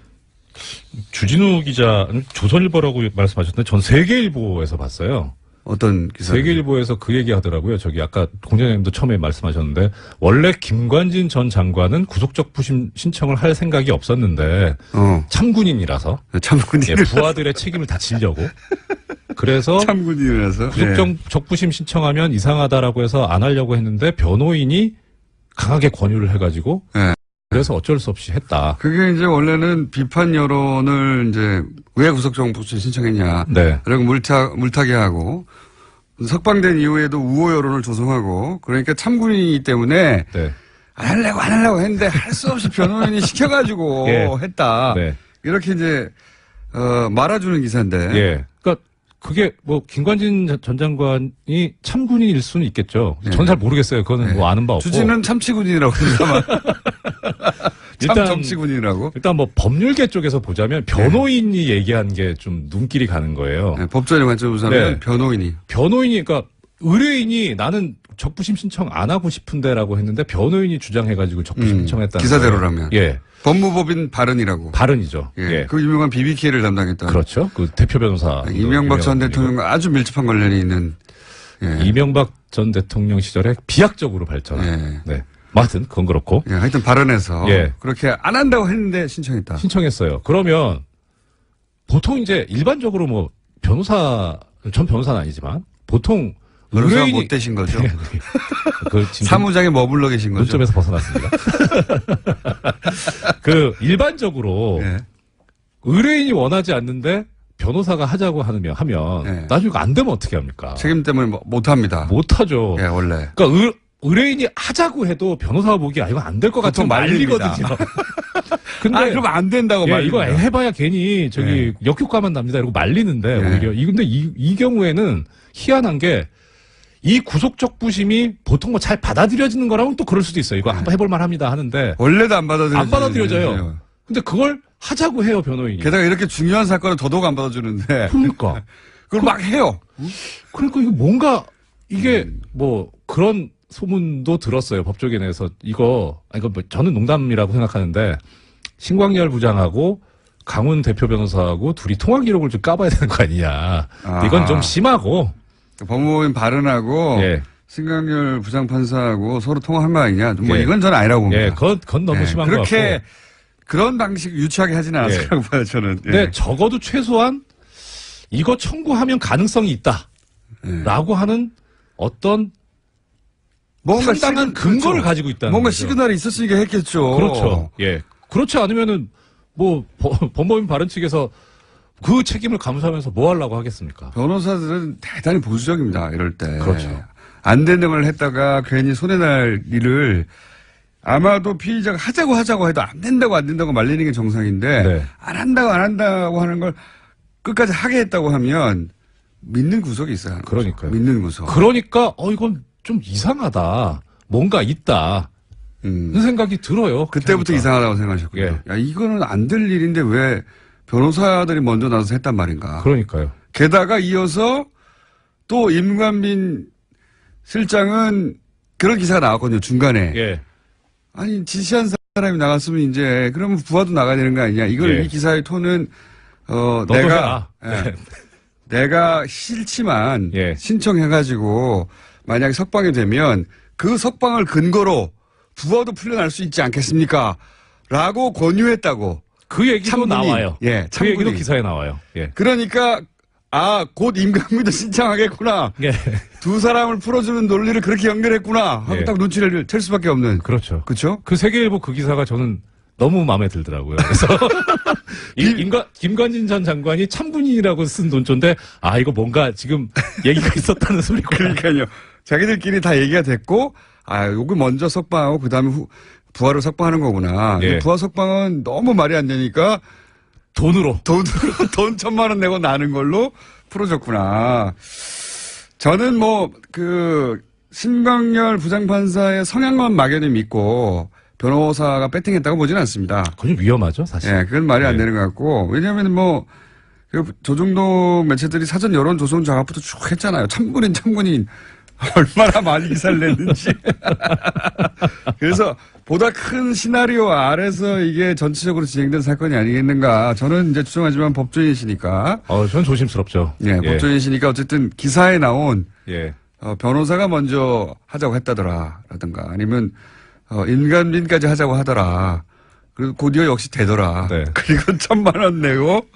주진우 기자는 조선일보라고 말씀하셨는데 전 세계일보에서 봤어요. 어떤 기사? 세계일보에서 그 얘기 하더라고요. 저기 아까 공장장님도 처음에 말씀하셨는데 원래 김관진 전 장관은 구속적부심 신청을 할 생각이 없었는데 참군인이라서 참군인. 부하들의 책임을 다 지려고 그래서 참군인이라서 구속적부심 신청하면 이상하다라고 해서 안 하려고 했는데 변호인이 강하게 권유를 해가지고 네. 그래서 어쩔 수 없이 했다. 그게 이제 원래는 비판 여론을 이제 왜 구속정부심 신청했냐. 네. 그리고 물타기 하고 석방된 이후에도 우호 여론을 조성하고 그러니까 참군인이기 때문에 네. 안 하려고 했는데 할 수 없이 변호인이 시켜가지고 예. 했다. 네. 이렇게 이제 말아주는 기사인데. 예. 그러니까 그게 김관진 전 장관이 참군인일 수는 있겠죠. 네. 저는 잘 모르겠어요. 그거는 네. 아는 바 없고. 주진은 참치군인이라고 합니다만. 참 일단 정치군인이라고. 일단 법률계 쪽에서 보자면 변호인이 얘기한 게 좀 눈길이 가는 거예요. 네, 법조인의 관점에서 보자면 네. 변호인이. 그러니까 의뢰인이 나는 적부심 신청 안 하고 싶은데라고 했는데 변호인이 주장해가지고 적부심 신청했다는 기사대로라면. 거예요. 예. 법무법인 발언이라고. 발언이죠. 예. 예. 그 유명한 BBK를 담당했던. 그렇죠. 그 대표 변호사. 이명박 전 대통령과 아주 밀접한 관련이 있는. 예. 이명박 전 대통령 시절에 비약적으로 발전한. 예. 네. 뭐 하여튼 그건 그렇고. 예, 하여튼 발언해서. 예. 그렇게 안 한다고 했는데 신청했다. 신청했어요. 그러면 보통 이제 일반적으로 전 변호사는 아니지만 보통 변호사가 의뢰인이 못 되신 거죠. 지금 사무장에 머물러 계신 거죠. 논점에서 벗어났습니다. 일반적으로 예. 의뢰인이 원하지 않는데 변호사가 하자고 하면 예. 나중에 안 되면 어떻게 합니까? 책임 때문에 못 합니다. 못하죠. 예, 원래. 그러니까 의뢰인이 하자고 해도 변호사가 보기에 이거 안 될 것 같은 보통 말립니다. 말리거든요. 근데 그럼 안 된다고 예, 말이야. 이거 해봐야 괜히 저기 예. 역효과만 납니다. 이러고 말리는데 예. 오히려 근데 이 경우에는 희한한 게 이 구속적 부심이 보통 뭐 잘 받아들여지는 거라면 또 그럴 수도 있어요. 이거 한번 해볼 만합니다 하는데 원래도 안 받아들여져요. 안 받아들여져요. 근데 그걸 하자고 해요 변호인이. 게다가 이렇게 중요한 사건을 더더욱 안 받아주는데 그러니까 그걸 막 해요. 그러니까 이거 뭔가 이게 뭐 그런 소문도 들었어요. 법조계에서 이거 뭐 저는 농담이라고 생각하는데 신광열 부장하고 강훈 대표 변호사하고 둘이 통화 기록을 좀 까봐야 되는 거 아니냐. 이건 좀 심하고. 법무법인 발언하고 예. 신강렬 부장판사하고 서로 통화한 거 아니냐. 뭐 예. 이건 저는 아니라고 봅니다. 예, 그건 너무 예, 심한 것 같고. 그렇게 그런 방식 유치하게 하진 않았다고 봐요, 저는. 예. 근데 적어도 최소한 이거 청구하면 가능성이 있다. 예. 라고 하는 어떤 뭔가 상당한 근거를 가지고 있다는 뭔가 거죠. 시그널이 있었으니까 했겠죠. 그렇죠. 예. 그렇지 않으면은 뭐 법무법인 발언 측에서 그 책임을 감수하면서 뭐 하려고 하겠습니까? 변호사들은 대단히 보수적입니다. 이럴 때. 그렇죠. 안 되는 걸 했다가 괜히 손해날 일을 아마도 피의자가 하자고 해도 안 된다고 말리는 게 정상인데 네. 안 한다고 하는 걸 끝까지 하게 했다고 하면 믿는 구석이 있어요. 그러니까요. 믿는 구석. 그러니까 이건 좀 이상하다. 뭔가 있다. 그런 생각이 들어요. 그때부터 그러니까. 이상하다고 생각하셨군요. 예. 야, 이거는 안 될 일인데 왜 변호사들이 먼저 나서서 했단 말인가. 그러니까요. 게다가 이어서 또 임관빈 실장은 그런 기사가 나왔거든요. 중간에. 예. 아니 지시한 사람이 나갔으면 이제 그러면 부하도 나가야 되는 거 아니냐. 이걸 예. 이 기사의 톤은 너도 내가 해라. 예. 내가 싫지만 예. 신청해가지고 만약에 석방이 되면 그 석방을 근거로 부하도 풀려날 수 있지 않겠습니까? 라고 권유했다고. 그 얘기도 참군이. 나와요. 예, 그 참군이. 얘기도 기사에 나와요. 예. 그러니까 곧 임관빈도 신청하겠구나. 예. 두 사람을 풀어주는 논리를 그렇게 연결했구나 하고 예. 딱 눈치를 챌 수밖에 없는. 그렇죠. 그렇죠? 그 세계일보 그 기사가 저는 너무 마음에 들더라고요. 그래서 김관진 전 장관이 참군인이라고 쓴 논조인데 이거 뭔가 지금 얘기가 있었다는 소리고. 그러니까요. 자기들끼리 다 얘기가 됐고 요거 먼저 석방하고 그다음에 부하를 석방하는 거구나. 예. 부하 석방은 너무 말이 안 되니까 돈으로. 돈 1,000만 원 내고 나는 걸로 풀어줬구나. 저는 신광열 부장판사의 성향만 막연히 믿고 변호사가 배팅했다고 보지는 않습니다. 그건 위험하죠, 사실. 예, 그건 말이 안 네. 되는 것 같고. 왜냐하면 조중동 매체들이 사전 여론 조성 작업부터 쭉 했잖아요. 참군인. 얼마나 많이 기사를 냈는지. 그래서 보다 큰 시나리오 아래서 이게 전체적으로 진행된 사건이 아니겠는가. 저는 이제 추정하지만 법조인이시니까. 전 조심스럽죠. 예, 법조인이시니까 어쨌든 기사에 나온 예. 변호사가 먼저 하자고 했다더라라든가 아니면 임관빈까지 하자고 하더라. 그리고 곧이어 역시 되더라. 네. 그리고 1,000만 원 내고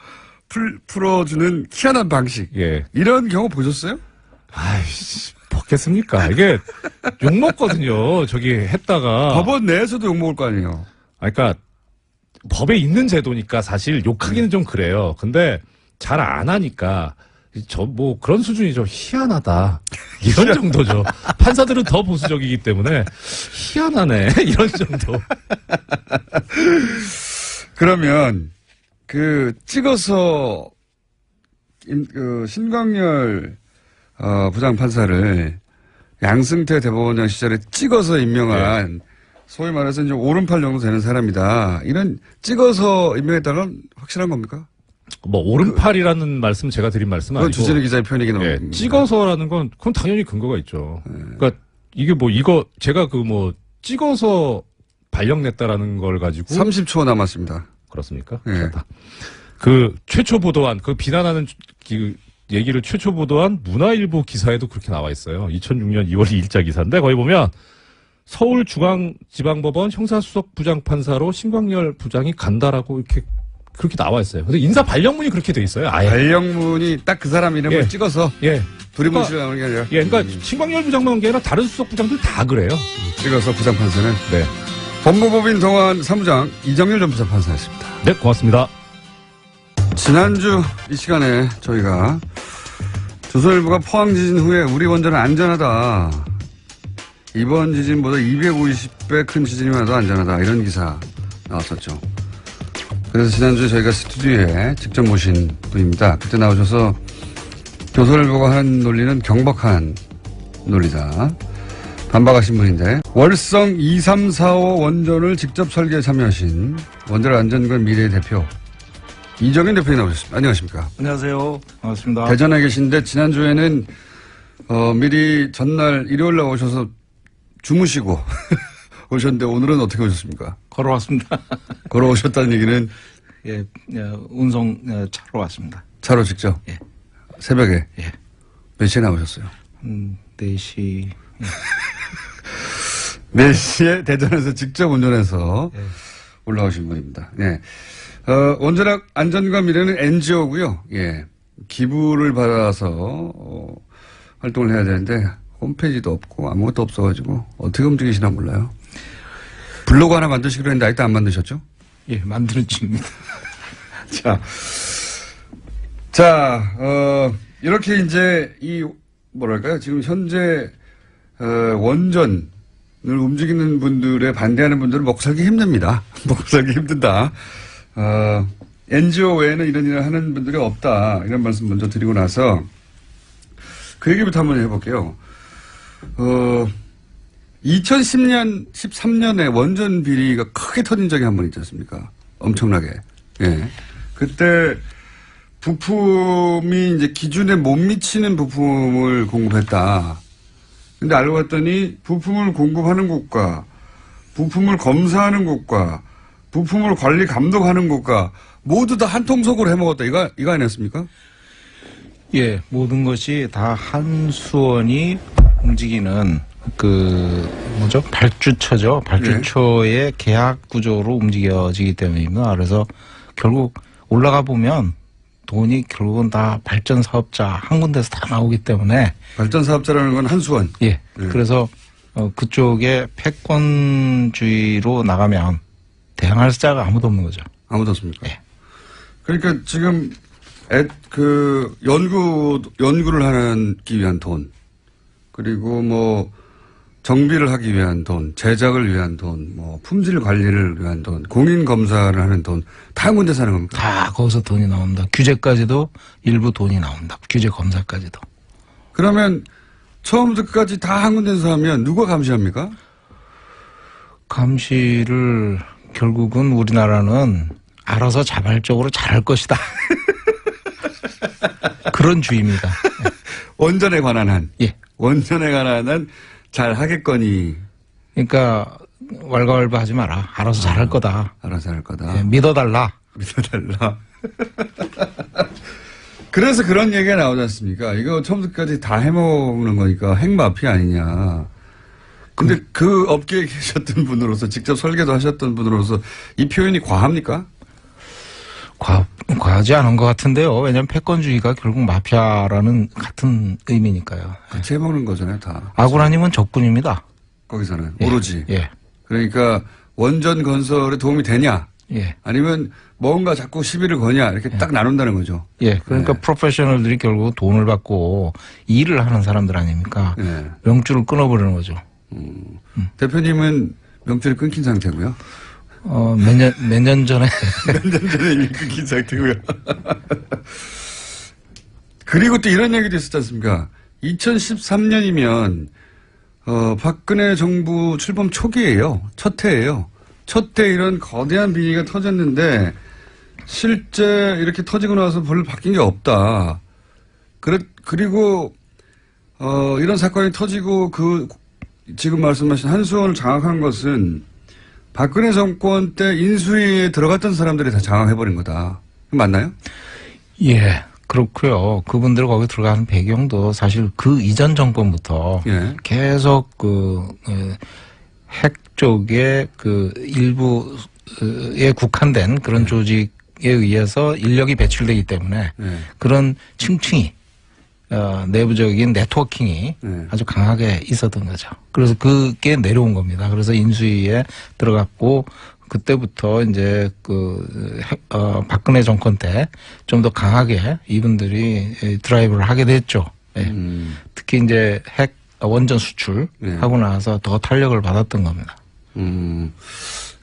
풀어주는 희한한 방식. 예. 이런 경우 보셨어요? 아이씨, 먹겠습니까? 이게 욕먹거든요. 저기 했다가. 법원 내에서도 욕먹을 거 아니에요. 그러니까 법에 있는 제도니까 사실 욕하기는 좀 그래요. 근데 잘 안 하니까 그런 수준이죠. 희한하다. 이런 정도죠. 판사들은 더 보수적이기 때문에 희한하네. 이런 정도. 그러면 찍어서 신광열 부장판사를 양승태 대법원장 시절에 찍어서 임명한 소위 말해서 이제 오른팔 정도 되는 사람이다. 이런 찍어서 임명했다는 확실한 겁니까? 오른팔이라는 말씀 제가 드린 말씀은 그건 아니고. 주진우 기자의 표현이긴 합니다. 찍어서라는 그건 당연히 근거가 있죠. 그러니까 이게 제가 찍어서 발령냈다라는 걸 가지고. 30초 남았습니다. 그렇습니까? 예. 최초 보도한, 비난하는 얘기를 최초 보도한 문화일보 기사에도 그렇게 나와 있어요. 2006년 2월 2일자 기사인데 거기 보면 서울중앙지방법원 형사수석 부장판사로 신광열 부장이 간다라고 그렇게 나와 있어요. 근데 인사 발령문이 그렇게 돼 있어요. 아예. 발령문이 딱 그 사람 이름을 찍어서 두리뭉실 나오는 게 아니라. 그러니까 신광열 부장만 게 아니라 다른 수석 부장들 다 그래요. 찍어서 부장판사는. 네. 법무법인 동안 사무장 이정일 전 부장판사였습니다. 네, 고맙습니다. 지난주 이 시간에 저희가 조선일보가 포항 지진 후에 우리 원전은 안전하다. 이번 지진보다 250배 큰 지진이 와도 안전하다. 이런 기사 나왔었죠. 그래서 지난주에 저희가 스튜디오에 직접 모신 분입니다. 그때 나오셔서 조선일보가 하는 논리는 경박한 논리다. 반박하신 분인데 월성 2345 원전을 직접 설계에 참여하신 원자력 안전관 미래의 대표 이정현 대표님 나오셨습니다. 안녕하십니까? 안녕하세요. 반갑습니다. 대전에 계신데 지난주에는 미리 전날 일요일날 오셔서 주무시고 오셨는데 오늘은 어떻게 오셨습니까? 걸어왔습니다. 걸어오셨다는 얘기는 예, 운송 차로 왔습니다. 차로 직접? 예. 새벽에? 예. 몇 시에 나오셨어요? 4시. 예. 4시에 대전에서 직접 운전해서 예. 올라오신 분입니다. 네. 원자력 안전과 미래는 NGO고요. 예. 기부를 받아서 활동을 해야 되는데 홈페이지도 없고 아무것도 없어가지고 어떻게 움직이시나 몰라요. 블로그 하나 만드시기로 했는데 아직도 안 만드셨죠? 예, 만드는 중입니다. 이렇게 이제 뭐랄까요. 지금 현재 원전을 움직이는 분들의 반대하는 분들은 먹고 살기 힘듭니다. 먹고 살기 힘든다. NGO 외에는 이런 일을 하는 분들이 없다. 이런 말씀 먼저 드리고 나서 그 얘기부터 한번 해볼게요. 2010년, 13년에 원전 비리가 크게 터진 적이 한 번 있지 않습니까? 엄청나게. 예. 그때 부품이 이제 기준에 못 미치는 부품을 공급했다. 근데 알고 봤더니 부품을 공급하는 곳과 부품을 검사하는 곳과 부품을 관리 감독하는 곳과 모두 다 한 통속으로 해먹었다. 이거 아니었습니까? 예, 모든 것이 다 한수원이 움직이는 발주처죠. 발주처의 계약 구조로 움직여지기 때문입니다. 그래서 결국 올라가 보면 돈이 결국은 다 발전 사업자 한 군데서 다 나오기 때문에. 발전 사업자라는 건 한수원. 예. 그래서 그쪽에 패권주의로 나가면 대항할 자가 아무도 없는 거죠. 아무도 없습니까? 예. 그러니까 지금 연구를 하기 위한 돈, 그리고 뭐 정비를 하기 위한 돈, 제작을 위한 돈, 뭐 품질 관리를 위한 돈, 공인 검사를 하는 돈, 다 한 군데 사는 겁니까? 다 거기서 돈이 나온다. 규제까지도 일부 돈이 나온다. 규제 검사까지도. 그러면 처음부터 끝까지 다 한 군데서 하면 누가 감시합니까? 감시를 결국은 우리나라는 알아서 자발적으로 잘할 것이다. 그런 주의입니다. 원전에 관한 한. 예. 원전에 관한 한 잘 하겠거니. 그러니까 왈가왈부하지 마라. 알아서 잘할 거다. 알아서 할 거다. 예, 믿어달라. 믿어달라. 그래서 그런 얘기가 나오지 않습니까? 이거 처음부터까지 다 해먹는 거니까 핵마피아 아니냐. 근데 그 업계에 계셨던 분으로서 직접 설계도 하셨던 분으로서 이 표현이 과합니까? 과하지 않은 것 같은데요. 왜냐하면 패권주의가 결국 마피아라는 같은 의미니까요. 같이 해먹는 거잖아요, 다. 아고라님은 적군입니다. 거기서는. 예. 오로지. 예. 그러니까 원전 건설에 도움이 되냐? 예. 아니면 뭔가 자꾸 시비를 거냐? 이렇게 딱 나눈다는 거죠. 예. 그러니까 네. 프로페셔널들이 결국 돈을 받고 일을 하는 사람들 아닙니까? 네. 명줄을 끊어버리는 거죠. 대표님은 명줄이 끊긴 상태고요. 몇 년 전에. 몇 년 전에 이미 끊긴 상태고요. 그리고 또 이런 얘기도 있었지 않습니까? 2013년이면 박근혜 정부 출범 초기예요. 첫 해예요. 첫 해 이런 거대한 비리가 터졌는데 실제 이렇게 터지고 나서 별로 바뀐 게 없다. 그리고 이런 사건이 터지고 지금 말씀하신 한수원을 장악한 것은 박근혜 정권 때 인수위에 들어갔던 사람들이 다 장악해버린 거다. 맞나요? 예. 그렇고요. 그분들 거기 들어가는 배경도 사실 그 이전 정권부터 예. 계속 핵 쪽에 일부에 국한된 그런 조직에 의해서 인력이 배출되기 때문에 예. 그런 층층이 내부적인 네트워킹이 아주 강하게 있었던 거죠. 그래서 그게 내려온 겁니다. 그래서 인수위에 들어갔고 그때부터 이제 박근혜 정권 때 좀 더 강하게 이분들이 드라이브를 하게 됐죠. 예. 특히 이제 핵 원전 수출하고 나서 더 탄력을 받았던 겁니다.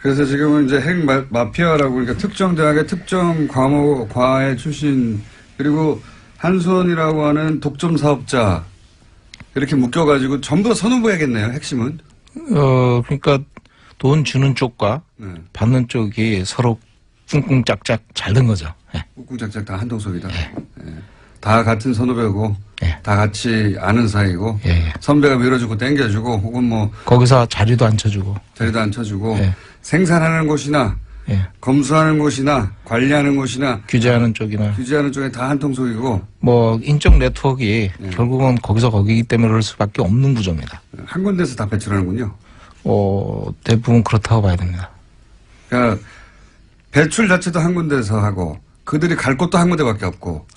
그래서 지금은 이제 핵 마피아라고 그러니까 특정 대학의 특정 과에 출신 그리고 한손이라고 하는 독점 사업자 이렇게 묶여가지고 전부 다 선후부야겠네요. 핵심은. 그러니까 돈 주는 쪽과 받는 쪽이 서로 꿍꿍짝짝 잘 된 거죠. 예. 꿍꿍짝짝 다 한동석이다. 예. 다 같은 선후배고 다 같이 아는 사이고 선배가 밀어주고 땡겨주고 혹은 뭐 거기서 자리도 안 쳐주고 생산하는 곳이나 검수하는 곳이나 관리하는 곳이나 규제하는 쪽이나 규제하는 쪽에 다 한통속이고 뭐 인적 네트워크가 결국은 거기서 거기기 때문에 그럴 수밖에 없는 구조입니다. 한 군데서 다 배출하는군요. 대부분 그렇다고 봐야 됩니다. 그러니까 배출 자체도 한 군데서 하고 그들이 갈 곳도 한 군데밖에 없고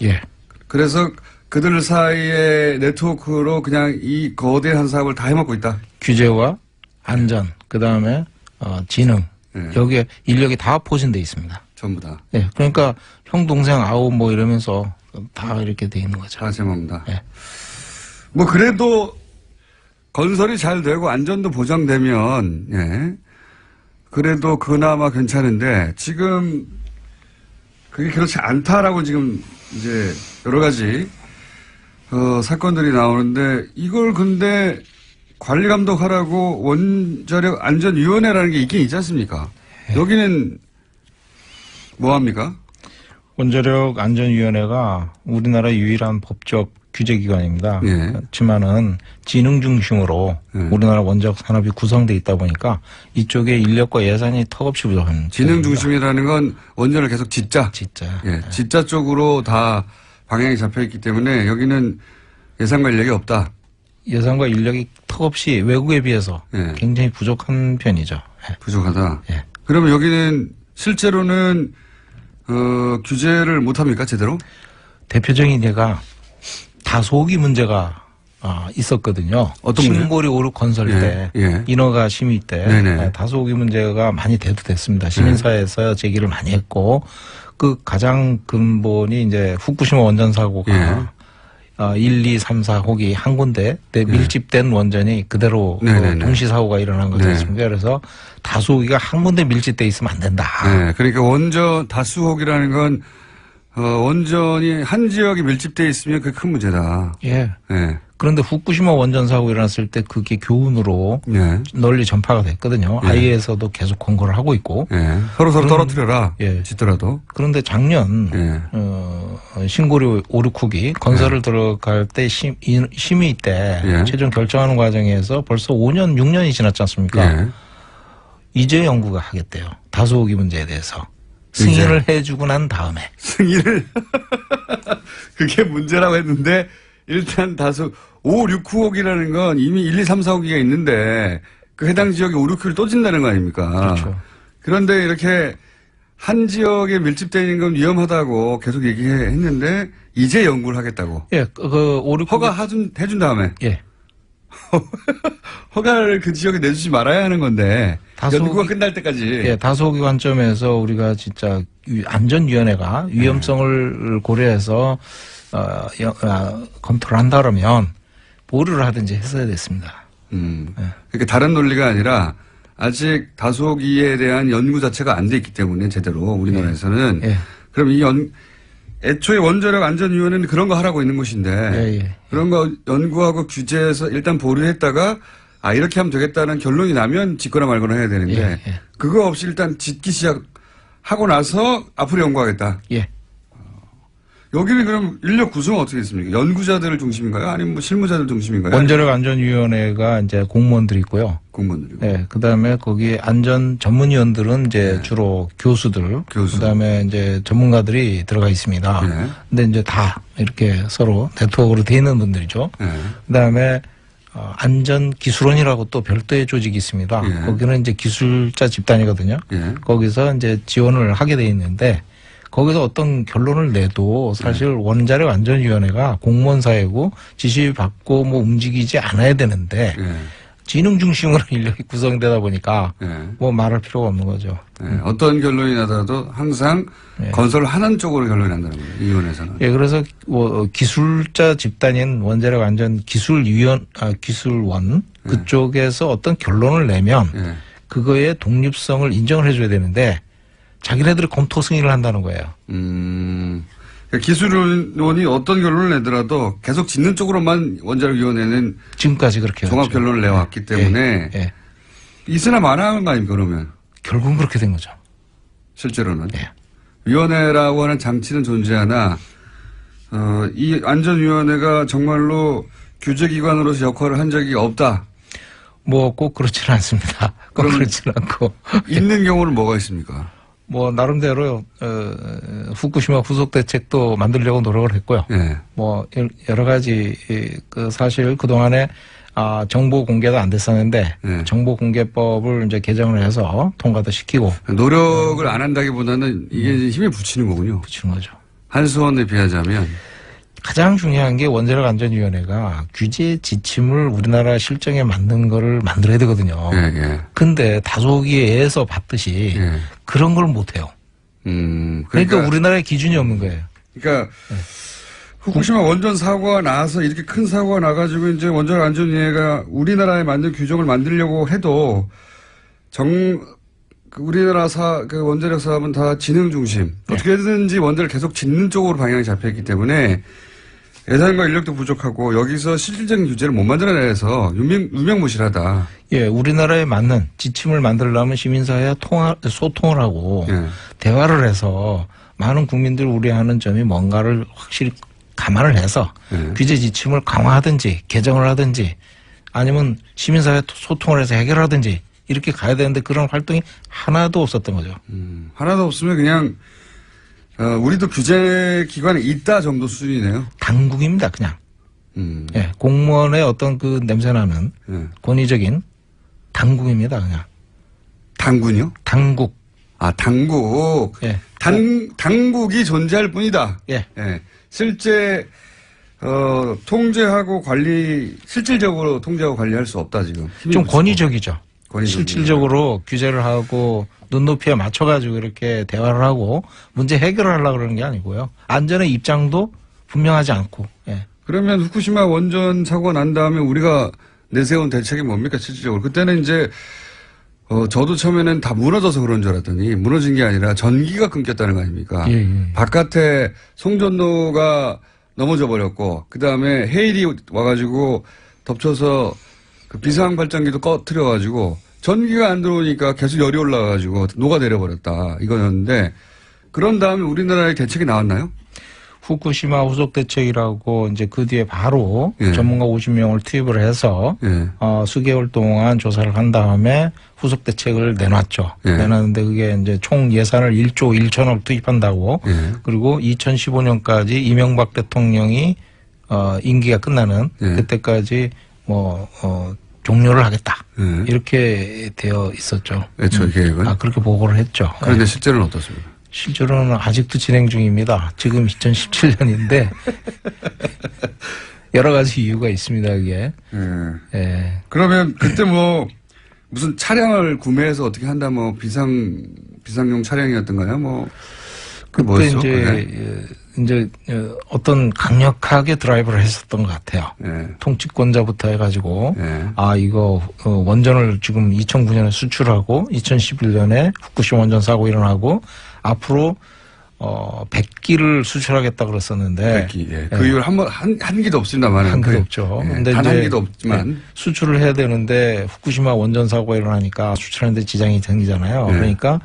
그래서 그들 사이의 네트워크로 그냥 이 거대한 사업을 다 해먹고 있다. 규제와 안전, 그 다음에 지능 여기에 인력이 다 포진돼 있습니다. 전부 다. 그러니까 형 동생 아우 뭐 이러면서 다 이렇게 돼 있는 거죠. 다 제목입니다. 뭐 그래도 건설이 잘 되고 안전도 보장되면 그래도 그나마 괜찮은데 지금 그게 그렇지 않다라고 지금 이제 여러 가지 사건들이 나오는데 이걸 근데 관리 감독하라고 원자력 안전위원회라는 게 있긴 있지 않습니까? 여기는 뭐 합니까? 원자력 안전위원회가 우리나라 유일한 법적 규제기관입니다. 그렇지만은 지능 중심으로 우리나라 원자력 산업이 구성돼 있다 보니까 이쪽에 인력과 예산이 턱없이 부족합니다. 지능 중심이라는 건 원전을 계속 짓자. 짓자 쪽으로 다 방향이 잡혀 있기 때문에 여기는 예산과 인력이 없다. 예산과 인력이 턱없이 외국에 비해서 굉장히 부족한 편이죠. 부족하다. 그러면 여기는 실제로는 규제를 못합니까 제대로? 대표적인 예가 다소기 문제가 있었거든요. 어떤 문제? 신고리 오륙 건설 때 인허가 심의 때 다소기 문제가 많이 대두됐습니다. 시민사회에서 제기를 많이 했고 그 가장 근본이 이제 후쿠시마 원전 사고가 1, 2, 3, 4호기 한 군데 밀집된 원전이 그대로 동시 사고가 일어난 거지 않습니까? 그래서 다수호기가 한 군데 밀집돼 있으면 안 된다. 그러니까 원전 다수호기라는 건 원전이 한 지역에 밀집돼 있으면 그게 큰 문제다. 그런데 후쿠시마 원전 사고 일어났을 때 그게 교훈으로 널리 전파가 됐거든요. IA에서도 계속 권고를 하고 있고. 서로 떨어뜨려라. 짓더라도. 그런데 작년 신고리 5, 6호기 건설을 들어갈 때 심의 때 최종 결정하는 과정에서 벌써 5년, 6년이 지났지 않습니까? 이제 연구가 하겠대요. 다소호기 문제에 대해서. 승인을 해주고 난 다음에. 승인을. 그게 문제라고 했는데 일단 다소 5, 6호기라는 건 이미 1, 2, 3, 4호기가 있는데 그 해당 지역에 5, 6호를 또 진다는 거 아닙니까? 그렇죠. 그런데 이렇게 한 지역에 밀집되어 있는 건 위험하다고 계속 얘기했는데 이제 연구를 하겠다고. 그 5, 6호기 허가 해준 다음에. 허가를 그 지역에 내주지 말아야 하는 건데 연구가 끝날 때까지. 다소호기 관점에서 우리가 진짜 안전위원회가 위험성을 고려해서 검토를 한다 그러면 보류를 하든지 했어야 됐습니다. 그러니까 다른 논리가 아니라 아직 다소호기에 대한 연구 자체가 안 돼 있기 때문에 제대로 우리나라에서는 그럼 애초에 원자력 안전위원회는 그런 거 하라고 있는 곳인데 그런 거 연구하고 규제해서 일단 보류했다가 이렇게 하면 되겠다는 결론이 나면 짓거나 말거나 해야 되는데 그거 없이 일단 짓기 시작하고 나서 앞으로 연구하겠다. 여기는 그럼 인력 구성은 어떻게 있습니까? 연구자들 중심인가요? 아니면 뭐 실무자들 중심인가요? 원자력 안전위원회가 이제 공무원들이 있고요. 공무원들이고. 그다음에 거기 안전 전문위원들은 이제 주로 교수들. 그다음에 이제 전문가들이 들어가 있습니다. 근데 이제 다 이렇게 서로 네트워크로 돼 있는 분들이죠. 그다음에 안전기술원이라고 또 별도의 조직이 있습니다. 거기는 이제 기술자 집단이거든요. 거기서 이제 지원을 하게 돼 있는데 거기서 어떤 결론을 내도 사실 원자력 안전위원회가 공무원 사회고 지시받고 뭐 움직이지 않아야 되는데 지능 중심으로 인력이 구성되다 보니까 뭐 말할 필요가 없는 거죠. 어떤 결론이 나더라도 항상 건설을 하는 쪽으로 결론이 난다는 거예요. 이 위원회에서는. 그래서 뭐 기술자 집단인 원자력 안전 기술원 그쪽에서 어떤 결론을 내면 그거의 독립성을 인정을 해줘야 되는데 자기네들이 검토 승인을 한다는 거예요. 그러니까 기술원이 어떤 결론을 내더라도 계속 짓는 쪽으로만 원자력위원회는 지금까지 그렇게 종합 해왔죠. 결론을 내왔기 때문에 예. 있으나 마나한 거 아닙니까 그러면 결국은 그렇게 된 거죠. 실제로는 예. 위원회라고 하는 장치는 존재하나 이 안전위원회가 정말로 규제기관으로서 역할을 한 적이 없다. 뭐 꼭 그렇지는 않습니다. 꼭 그렇지는 않고 있는 경우는 뭐가 있습니까? 뭐 나름대로 후쿠시마 후속 대책도 만들려고 노력을 했고요. 예. 뭐 여러 가지 그 사실 그 동안에 정보 공개도 안 됐었는데 네. 정보 공개법을 이제 개정을 해서 통과도 시키고 노력을 안 한다기보다는 이게 힘에 붙이는 거군요. 붙이는 거죠. 한수원에 비하자면 가장 중요한 게 원자력 안전위원회가 규제 지침을 우리나라 실정에 맞는 거를 만들어야 되거든요. 예. 근데 다소기에서 봤듯이 예. 그런 걸 못 해요. 그러니까 우리나라에 기준이 없는 거예요. 그러니까 후쿠시마 원전 사고가 나서 이렇게 큰 사고가 나가지고 이제 원자력 안전위원회가 우리나라에 맞는 규정을 만들려고 해도 우리나라 그 원자력 사업은 다 지능 중심. 네. 어떻게든지 원자를 계속 짓는 쪽으로 방향이 잡혀있기 때문에 예산과 인력도 부족하고 여기서 실질적인 규제를 못 만들어내서 유명무실하다. 예, 우리나라에 맞는 지침을 만들려면 시민사회와 소통을 하고 예. 대화를 해서 많은 국민들 우려하는 점이 뭔가를 확실히 감안을 해서 예. 규제 지침을 강화하든지 개정을 하든지 아니면 시민사회 소통을 해서 해결하든지 이렇게 가야 되는데 그런 활동이 하나도 없었던 거죠. 하나도 없으면 그냥 우리도 규제 기관에 있다 정도 수준이네요. 당국입니다, 그냥. 예, 공무원의 어떤 그 냄새나는 예. 권위적인 당국입니다, 그냥. 당군요? 당국. 당국. 예. 당국이 존재할 뿐이다. 예. 실제 통제하고 실질적으로 통제하고 관리할 수 없다 지금. 좀 권위적이죠. 권위적이죠. 실질적으로 규제를 하고 눈높이에 맞춰가지고 이렇게 대화를 하고 문제 해결을 하려고 그러는 게 아니고요. 안전의 입장도 분명하지 않고. 예. 그러면 후쿠시마 원전 사고가 난 다음에 우리가 내세운 대책이 뭡니까 실질적으로. 그때는 이제 저도 처음에는 다 무너져서 그런 줄 알았더니 무너진 게 아니라 전기가 끊겼다는 거 아닙니까? 예. 바깥에 송전로가 넘어져 버렸고 그다음에 해일이 와가지고 덮쳐서 그 비상 발전기도 꺼트려가지고 전기가 안 들어오니까 계속 열이 올라가가지고 녹아내려 버렸다 이거였는데 그런 다음에 우리나라의 대책이 나왔나요? 후쿠시마 후속 대책이라고 이제 그 뒤에 바로 예. 전문가 50명을 투입을 해서 예. 수개월 동안 조사를 한 다음에 후속 대책을 내놨죠. 예. 내놨는데 그게 이제 총 예산을 1조 1천억 투입한다고 예. 그리고 2015년까지 이명박 대통령이 임기가 끝나는 예. 그때까지 종료를 하겠다. 예. 이렇게 되어 있었죠. 애초 계획은. 그렇게 보고를 했죠. 그런데 실제로는 어떻습니까? 실제로는 아직도 진행 중입니다. 지금 2017년인데 여러 가지 이유가 있습니다. 그게. 예. 그러면 그때 무슨 차량을 구매해서 어떻게 한다 비상용 차량이었던가요? 그때 뭐였죠? 이제 어떤 강력하게 드라이브를 했었던 것 같아요. 예. 통치권자부터 해가지고 예. 이거 원전을 지금 2009년에 수출하고 2011년에 후쿠시마 원전 사고 일어나고 앞으로 100기를 수출하겠다 그랬었는데 100기. 예. 그 이후로 한 기도 없습니다만 한 기도 없죠. 근데 단 한 이제 기도 없지만 수출을 해야 되는데 후쿠시마 원전 사고가 일어나니까 수출하는데 지장이 생기잖아요. 네. 그러니까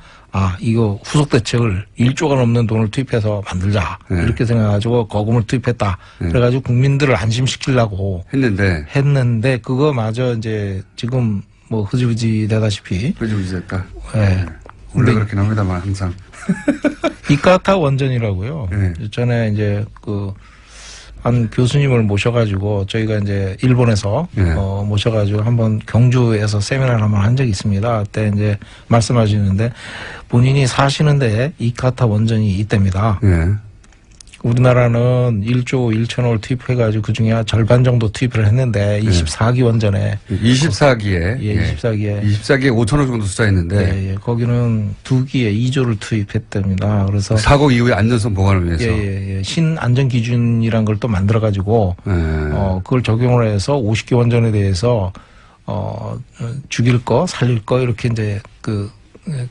이거 후속 대책을 1조가 넘는 돈을 투입해서 만들자 네. 이렇게 생각해가지고 거금을 투입했다. 네. 그래가지고 국민들을 안심시키려고 했는데 그거마저 이제 지금 흐지부지 되다시피. 흐지부지 됐다. 네. 원래 그렇긴 합니다만 항상. 이카타 원전이라고요. 네. 전에 이제 한 교수님을 모셔가지고 저희가 이제 일본에서 네. 모셔가지고 한번 경주에서 세미나를 한번 한 적이 있습니다. 그때 이제 말씀하시는데 본인이 사시는데 이카타 원전이 있답니다. 네. 우리나라는 1조 1천억을 투입해가지고 그중에 절반 정도 투입을 했는데 24기 원전에 24기에 24기에 5천억 정도 투자했는데 거기는 2기에 2조를 투입했답니다. 그래서 사고 이후에 안전성 보관을 위해서 신안전 기준이란 걸 또 만들어 가지고 그걸 적용을 해서 50기 원전에 대해서 죽일 거, 살릴 거 이렇게 이제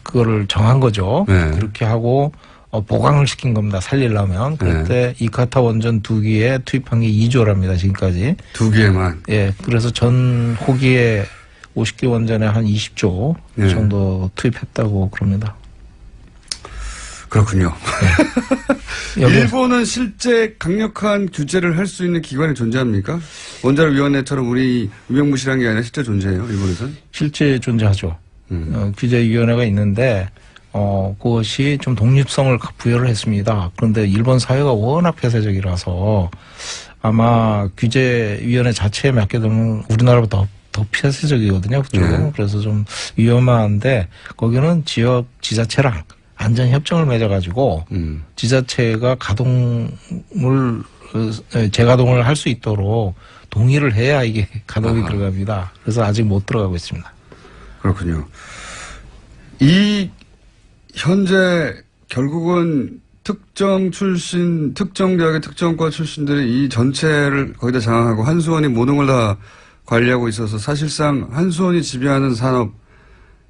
그거를 정한 거죠. 네. 그렇게 하고 보강을 시킨 겁니다. 살리려면. 그때 이카타 원전 2기에 투입한 게 2조랍니다. 지금까지. 2기에만. 예. 그래서 전 호기에 50개 원전에 한 20조 네. 정도 투입했다고 그럽니다. 그렇군요. 네. 여기 일본은 실제 강력한 규제를 할 수 있는 기관이 존재합니까? 원자력위원회처럼 우리 유명무실한 게 아니라 실제 존재해요, 일본에서는? 실제 존재하죠. 규제위원회가 있는데 그것이 좀 독립성을 부여를 했습니다. 그런데 일본 사회가 워낙 폐쇄적이라서 아마 규제위원회 자체에 맡게 되면 우리나라보다 더 폐쇄적이거든요. 그쪽. 네. 그래서 좀 위험한데 거기는 지역 지자체랑 안전협정을 맺어가지고 지자체가 재가동을 할 수 있도록 동의를 해야 이게 가동이 들어갑니다. 그래서 아직 못 들어가고 있습니다. 그렇군요. 이 현재 결국은 특정 대학의 특정과 출신들이 이 전체를 거기다 장악하고 한수원이 모든 걸 다 관리하고 있어서 사실상 한수원이 지배하는 산업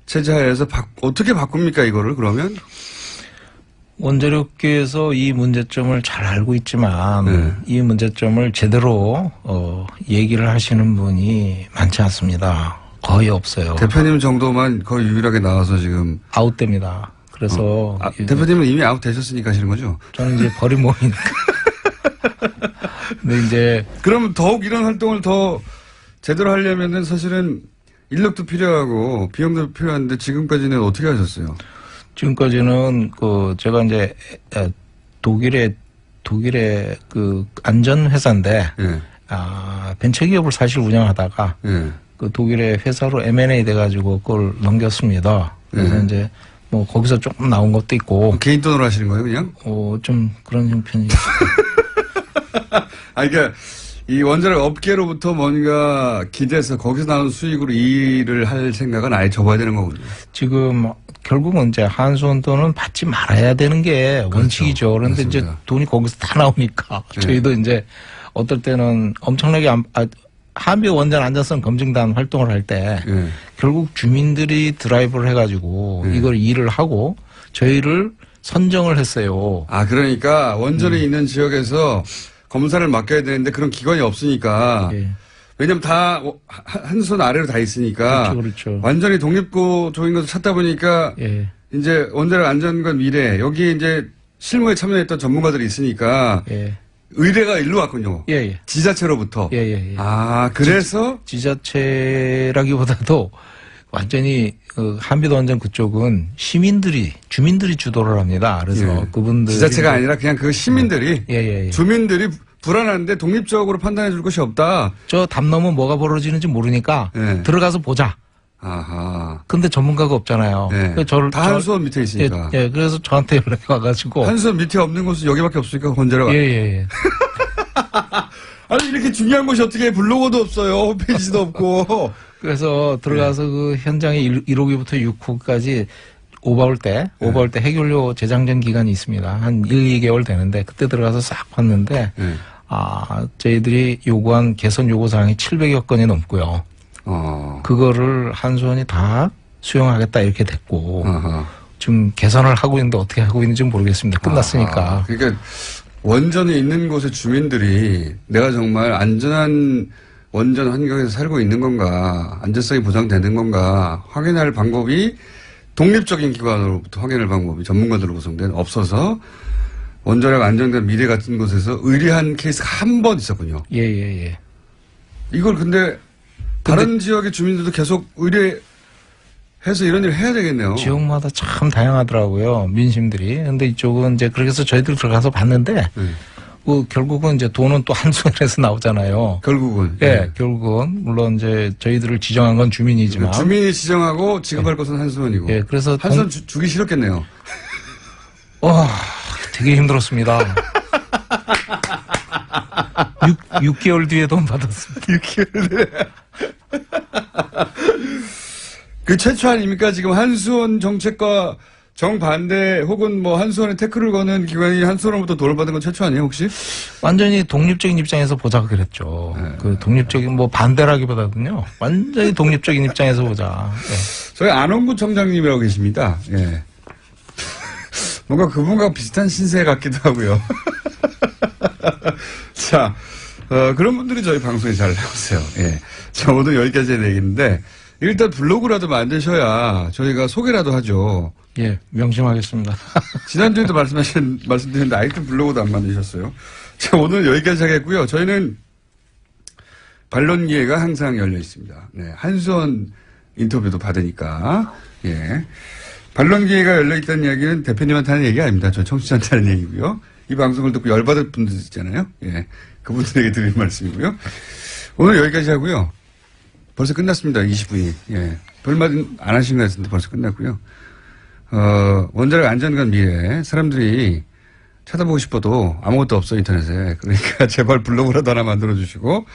체제 하에서 어떻게 바꿉니까 이거를 그러면? 원자력계에서 이 문제점을 잘 알고 있지만 이 문제점을 제대로 얘기를 하시는 분이 많지 않습니다. 거의 없어요. 대표님 정도만 거의 유일하게 나와서 지금 아웃됩니다. 그래서 대표님은 이미 아웃 되셨으니까 하시는 거죠? 저는 이제 버린 몸이니까. 근데 이제 그럼 더욱 이런 활동을 더 제대로 하려면은 사실은 인력도 필요하고 비용도 필요한데 지금까지는 어떻게 하셨어요? 지금까지는 제가 이제 독일의 안전 회사인데 벤처기업을 사실 운영하다가 그 독일의 회사로 M&A 돼가지고 그걸 넘겼습니다. 그래서 이제 뭐 거기서 조금 나온 것도 있고. 개인 돈으로 하시는 거예요, 그냥? 좀 그런 형편이. 그러니까 이 원자력 업계로부터 뭔가 기대서 거기서 나온 수익으로 일을 할 생각은 아예 접어야 되는 거군요. 지금 결국은 이제 한수원 돈은 받지 말아야 되는 게 그렇죠. 원칙이죠. 그런데 맞습니다. 이제 돈이 거기서 다 나오니까 저희도 이제 어떨 때는 엄청나게 한미 원전 안전성 검증단 활동을 할 때 결국 주민들이 드라이브를 해가지고 이걸 일을 하고 저희를 선정을 했어요. 그러니까 원전이 있는 지역에서 검사를 맡겨야 되는데 그런 기관이 없으니까. 왜냐면 다 한수원 아래로 다 있으니까. 그렇죠. 완전히 독립구조인 것을 찾다 보니까 이제 원자력 안전과 미래 여기 이제 실무에 참여했던 전문가들이 있으니까 의뢰가 일로 왔군요. 지자체로부터. 그래서 지자체라기보다도 완전히 한미도 원전 그쪽은 주민들이 주도를 합니다. 그래서 그분들 지자체가 아니라 그냥 그 시민들이 주민들이 불안한데 독립적으로 판단해 줄 것이 없다. 저 담 넘어 뭐가 벌어지는지 모르니까 들어가서 보자. 근데 전문가가 없잖아요. 다 한수원 밑에 있으니까. 그래서 저한테 연락이 와가지고. 한수원 밑에 없는 곳은 여기밖에 없으니까 원자력. 아니 이렇게 중요한 곳이 어떻게 블로거도 없어요. 홈페이지도 없고. 그래서 들어가서 그 현장에 1호기부터 6호까지 오버올 때 해결료 재장전 기간이 있습니다. 한 1-2개월 되는데 그때 들어가서 싹 봤는데 저희들이 요구한 개선 요구사항이 700여 건이 넘고요. 그거를 한수원이 다 수용하겠다 이렇게 됐고 지금 개선을 하고 있는데 어떻게 하고 있는지 모르겠습니다. 끝났으니까. 그러니까 원전이 있는 곳의 주민들이 내가 정말 안전한 원전 환경에서 살고 있는 건가, 안전성이 보장되는 건가 확인할 방법이 독립적인 기관으로부터 확인할 방법이 전문가들로 구성된 없어서 원자력 안전과 미래 같은 곳에서 의뢰한 케이스가 한 번 있었군요. 이걸 근데 다른 지역의 주민들도 계속 의뢰해서 이런 일을 해야 되겠네요. 지역마다 참 다양하더라고요. 민심들이. 근데 이쪽은 이제 그렇게 해서 저희들 들어가서 봤는데 결국은 이제 돈은 또 한수원에서 나오잖아요. 결국은. 결국은. 물론 이제 저희들을 지정한 건 주민이지만. 주민이 지정하고 지급할 것은 한수원이고. 그래서. 한수원 주기 싫었겠네요. 되게 힘들었습니다. 6개월 뒤에 돈 받았습니다. 6개월 뒤에. 그 최초 아닙니까? 지금 한수원 정책과 정반대 혹은 뭐 한수원에 태클을 거는 기관이 한수원으로부터 돈을 받은 건 최초 아니에요 혹시? 완전히 독립적인 입장에서 보자 그랬죠. 네. 그 독립적인 뭐 반대라기보다는요. 완전히 독립적인 입장에서 보자. 네. 저희 안원구 청장님이라고 계십니다. 예. 뭔가 그분과 비슷한 신세 같기도 하고요. 자, 그런 분들이 저희 방송에 잘 나오세요. 예. 자, 오늘 여기까지 해야 되겠는데, 일단 블로그라도 만드셔야 저희가 소개라도 하죠. 예, 명심하겠습니다. 지난주에도 말씀드렸는데, 아이템 블로그도 안 만드셨어요. 자, 오늘 여기까지 하겠고요. 저희는 반론 기회가 항상 열려 있습니다. 네. 한수원 인터뷰도 받으니까, 예. 반론 기회가 열려 있다는 이야기는 대표님한테 하는 얘기 아닙니다. 저 청취자한테 하는 얘기고요. 이 방송을 듣고 열받을 분들 있잖아요. 예. 그분들에게 드리는 말씀이고요. 오늘 여기까지 하고요. 벌써 끝났습니다. 20분이. 예. 별말 안 하신 것 같은데 벌써 끝났고요. 원자력 안전관 미래. 사람들이 찾아보고 싶어도 아무것도 없어, 인터넷에. 그러니까 제발 블로그라도 하나 만들어주시고,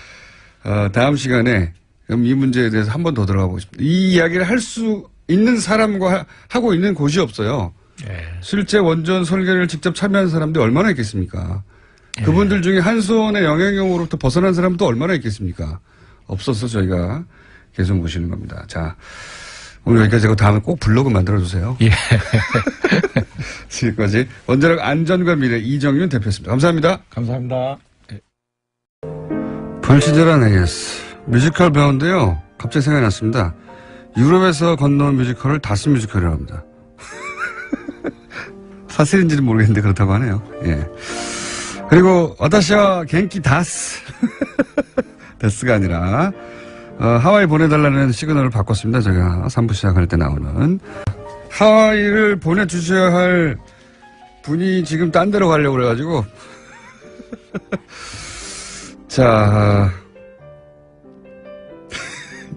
다음 시간에 그럼 이 문제에 대해서 한 번 더 들어가 보고 싶습니다. 이 이야기를 할 수 있는 사람과 하고 있는 곳이 없어요. 예. 실제 원전 설계를 직접 참여한 사람들이 얼마나 있겠습니까? 예. 그분들 중에 한수원의 영향력으로부터 벗어난 사람도 얼마나 있겠습니까? 없어서 저희가 계속 모시는 겁니다. 자, 오늘 여기까지 하고 다음에 꼭 블로그 만들어주세요. 예. 지금까지 원자력 안전과 미래 이정윤 대표였습니다. 감사합니다. 감사합니다. 예. 불친절한 AS. 뮤지컬 배우인데요. 갑자기 생각이 났습니다. 유럽에서 건너온 뮤지컬을 다스 뮤지컬이라고 합니다. 사실인지는 모르겠는데 그렇다고 하네요. 예. 그리고 와타시와 겐키 다스. 데스가 아니라 하와이 보내달라는 시그널을 바꿨습니다. 제가 3부 시작할 때 나오는. 하와이를 보내주셔야 할 분이 지금 딴 데로 가려고 그래가지고. 자,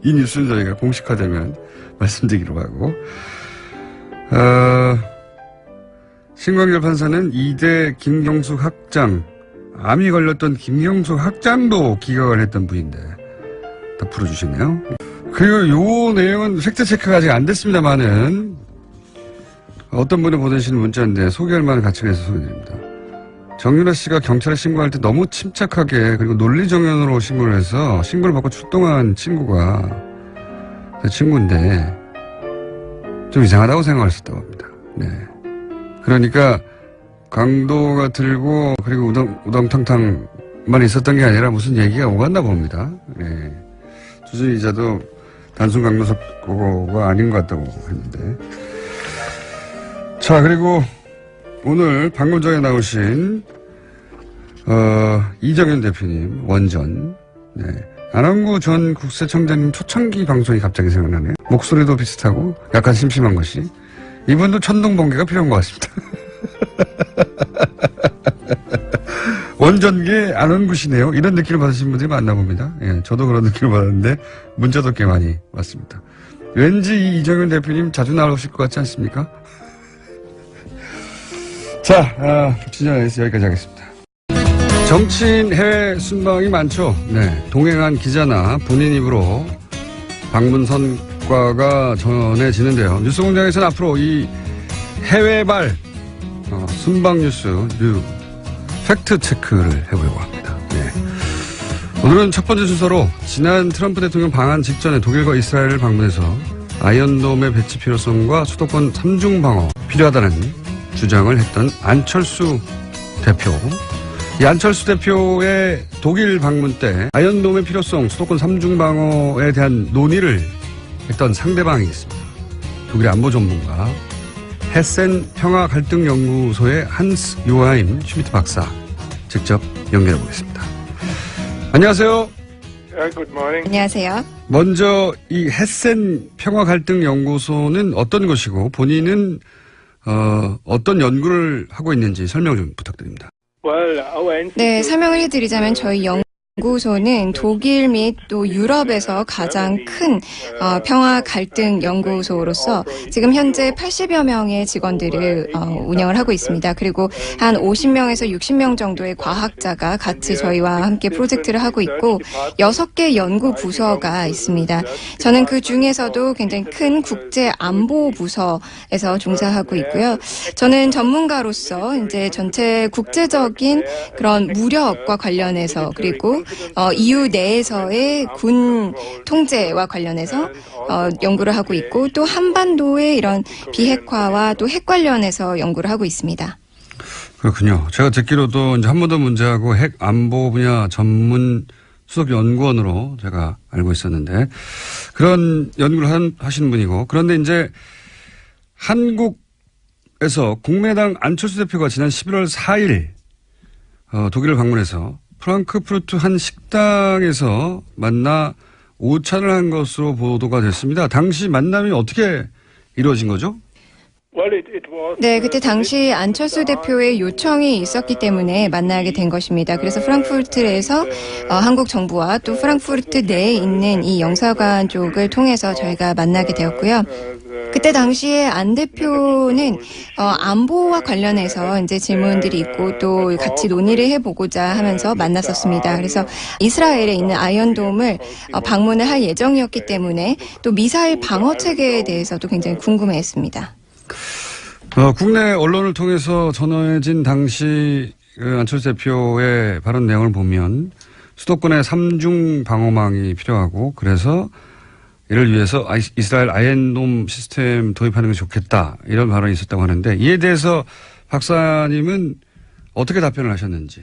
이 뉴스는 저희가 공식화되면 말씀드리기로 하고, 신광열 판사는 2대 김경숙 학장, 암이 걸렸던 김경숙 학장도 기각을 했던 분인데, 다 풀어주시네요. 그리고 요 내용은 팩트체크가 아직 안 됐습니다만은, 어떤 분이 보내신 문자인데 소개할 만한 가치가 있어서 소개드립니다. 정윤아 씨가 경찰에 신고할 때 너무 침착하게 그리고 논리정연으로 신고를 해서 신고를 받고 출동한 친구가 제 친구인데 좀 이상하다고 생각을 했었다고 합니다. 네. 그러니까 강도가 들고 그리고 우당탕탕만 있었던 게 아니라 무슨 얘기가 오갔나 봅니다. 네. 주준 기자도 단순 강도 사고가 아닌 것 같다고 했는데. 자, 그리고 오늘 방금 전에 나오신 이정현 대표님 원전, 네. 안원구 전 국세청장님 초창기 방송이 갑자기 생각나네요. 목소리도 비슷하고 약간 심심한 것이. 이분도 천둥번개가 필요한 것 같습니다. 원전계 안원구시네요. 이런 느낌을 받으신 분들이 많나 봅니다. 예, 저도 그런 느낌을 받았는데 문자도 꽤 많이 왔습니다. 왠지 이 이정현 대표님 자주 나오실 것 같지 않습니까? 자, 진행해서 여기까지 하겠습니다. 정치인 해외 순방이 많죠. 네, 동행한 기자나 본인 입으로 방문 성과가 전해지는데요. 뉴스공장에서는 앞으로 이 해외발 순방 뉴스 팩트 체크를 해보려고 합니다. 네. 오늘은 첫 번째 순서로 지난 트럼프 대통령 방한 직전에 독일과 이스라엘을 방문해서 아이언돔의 배치 필요성과 수도권 3중 방어 필요하다는 주장을 했던 안철수 대표. 이 안철수 대표의 독일 방문 때 아이언돔의 필요성, 수도권 3중 방어에 대한 논의를 했던 상대방이 있습니다. 독일의 안보 전문가 헤센 평화갈등연구소의 한스 요하임 슈미트 박사 직접 연결해 보겠습니다. 안녕하세요. Good morning. 안녕하세요. 먼저 이 헤센 평화갈등연구소는 어떤 것이고 본인은 어떤 연구를 하고 있는지 설명 좀 부탁드립니다. Well, our 네, institute 설명을 해드리자면 저희 연구소는 독일 및 또 유럽에서 가장 큰 평화 갈등 연구소로서 지금 현재 80여 명의 직원들을 운영을 하고 있습니다. 그리고 한 50명에서 60명 정도의 과학자가 같이 저희와 함께 프로젝트를 하고 있고 6개 연구 부서가 있습니다. 저는 그 중에서도 굉장히 큰 국제 안보 부서에서 종사하고 있고요. 저는 전문가로서 이제 전체 국제적인 그런 무력과 관련해서 그리고 EU 내에서의 군 통제와 관련해서 연구를 하고 있고 또 한반도의 이런 비핵화와 또 핵 관련해서 연구를 하고 있습니다. 그렇군요. 제가 듣기로도 이제 한반도 문제하고 핵 안보 분야 전문 수석 연구원으로 제가 알고 있었는데 그런 연구를 하시는 분이고 그런데 이제 한국에서 국민의당 안철수 대표가 지난 11월 4일 독일을 방문해서 프랑크푸르트 한 식당에서 만나 오찬을 한 것으로 보도가 됐습니다. 당시 만남이 어떻게 이루어진 거죠? 네, 그때 당시 안철수 대표의 요청이 있었기 때문에 만나게 된 것입니다. 그래서 프랑크푸르트에서 한국 정부와 또 프랑크푸르트 내에 있는 이 영사관 쪽을 통해서 저희가 만나게 되었고요. 그때 당시에 안 대표는 안보와 관련해서 이제 질문들이 있고 또 같이 논의를 해보고자 하면서 만났었습니다. 그래서 이스라엘에 있는 아이언돔을 방문을 할 예정이었기 때문에 또 미사일 방어 체계에 대해서도 굉장히 궁금해했습니다. 국내 언론을 통해서 전해진 당시 안철수 대표의 발언 내용을 보면 수도권에 3중 방어망이 필요하고 그래서 이를 위해서 이스라엘 아이언돔 시스템 도입하는 게 좋겠다 이런 발언이 있었다고 하는데 이에 대해서 박사님은 어떻게 답변을 하셨는지.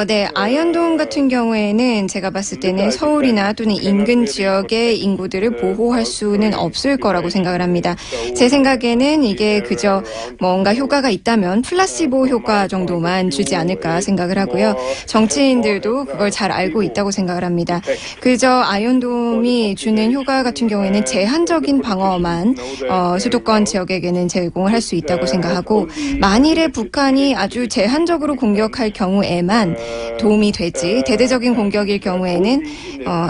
네, 아이언돔 같은 경우에는 제가 봤을 때는 서울이나 또는 인근 지역의 인구들을 보호할 수는 없을 거라고 생각을 합니다. 제 생각에는 이게 그저 뭔가 효과가 있다면 플라시보 효과 정도만 주지 않을까 생각을 하고요. 정치인들도 그걸 잘 알고 있다고 생각을 합니다. 그저 아이언돔이 주는 효과 같은 경우에는 제한적인 방어만 수도권 지역에게는 제공을 할 수 있다고 생각하고 만일에 북한이 아주 제한적으로 공격할 경우에만 도움이 되지 대대적인 공격일 경우에는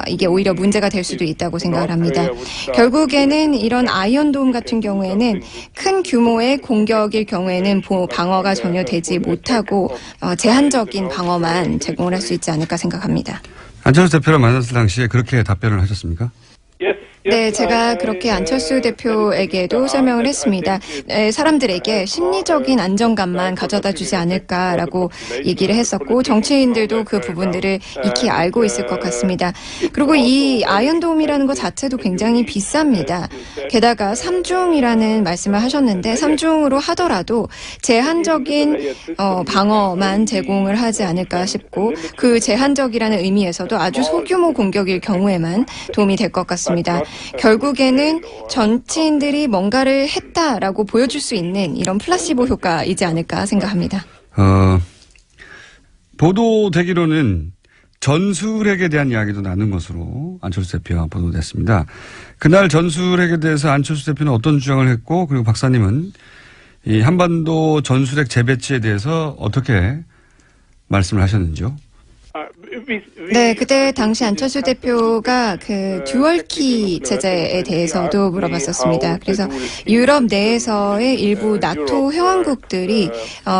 이게 오히려 문제가 될 수도 있다고 생각을 합니다. 결국에는 이런 아이언돔 같은 경우에는 큰 규모의 공격일 경우에는 방어가 전혀 되지 못하고 제한적인 방어만 제공을 할 수 있지 않을까 생각합니다. 안철수 대표를 만났을 당시에 그렇게 답변을 하셨습니까? 네, 제가 그렇게 안철수 대표에게도 설명을 했습니다. 사람들에게 심리적인 안정감만 가져다 주지 않을까라고 얘기를 했었고 정치인들도 그 부분들을 익히 알고 있을 것 같습니다. 그리고 이 아이언돔이라는 것 자체도 굉장히 비쌉니다. 게다가 3중이라는 말씀을 하셨는데 3중으로 하더라도 제한적인 방어만 제공을 하지 않을까 싶고 그 제한적이라는 의미에서도 아주 소규모 공격일 경우에만 도움이 될 것 같습니다. 결국에는 정치인들이 뭔가를 했다라고 보여줄 수 있는 이런 플라시보 효과이지 않을까 생각합니다. 보도되기로는 전술핵에 대한 이야기도 나눈 것으로 안철수 대표가 보도됐습니다. 그날 전술핵에 대해서 안철수 대표는 어떤 주장을 했고 그리고 박사님은 이 한반도 전술핵 재배치에 대해서 어떻게 말씀을 하셨는지요? 네, 그때 당시 안철수 대표가 그 듀얼키 제재에 대해서도 물어봤었습니다. 그래서 유럽 내에서의 일부 나토 회원국들이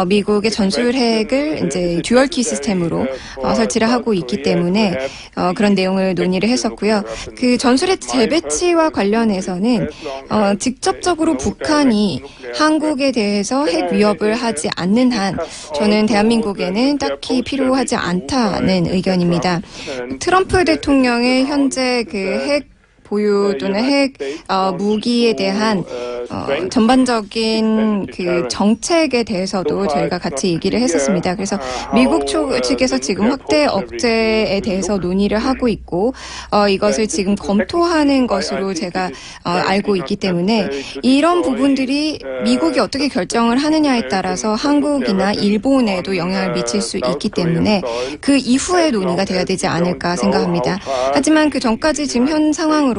미국의 전술핵을 이제 듀얼키 시스템으로 설치를 하고 있기 때문에 그런 내용을 논의를 했었고요. 그 전술핵 재배치와 관련해서는 직접적으로 북한이 한국에 대해서 핵 위협을 하지 않는 한 저는 대한민국에는 딱히 필요하지 않다는 의견입니다. 트럼프 대통령의 현재 그 핵 보유 또는 핵 무기에 대한 전반적인 그 정책에 대해서도 저희가 같이 얘기를 했었습니다. 그래서 미국 측에서 지금 확대 억제에 대해서 논의를 하고 있고 이것을 지금 검토하는 것으로 제가 알고 있기 때문에 이런 부분들이 미국이 어떻게 결정을 하느냐에 따라서 한국이나 일본에도 영향을 미칠 수 있기 때문에 그 이후에 논의가 돼야 되지 않을까 생각합니다. 하지만 그 전까지 지금 현 상황으로서는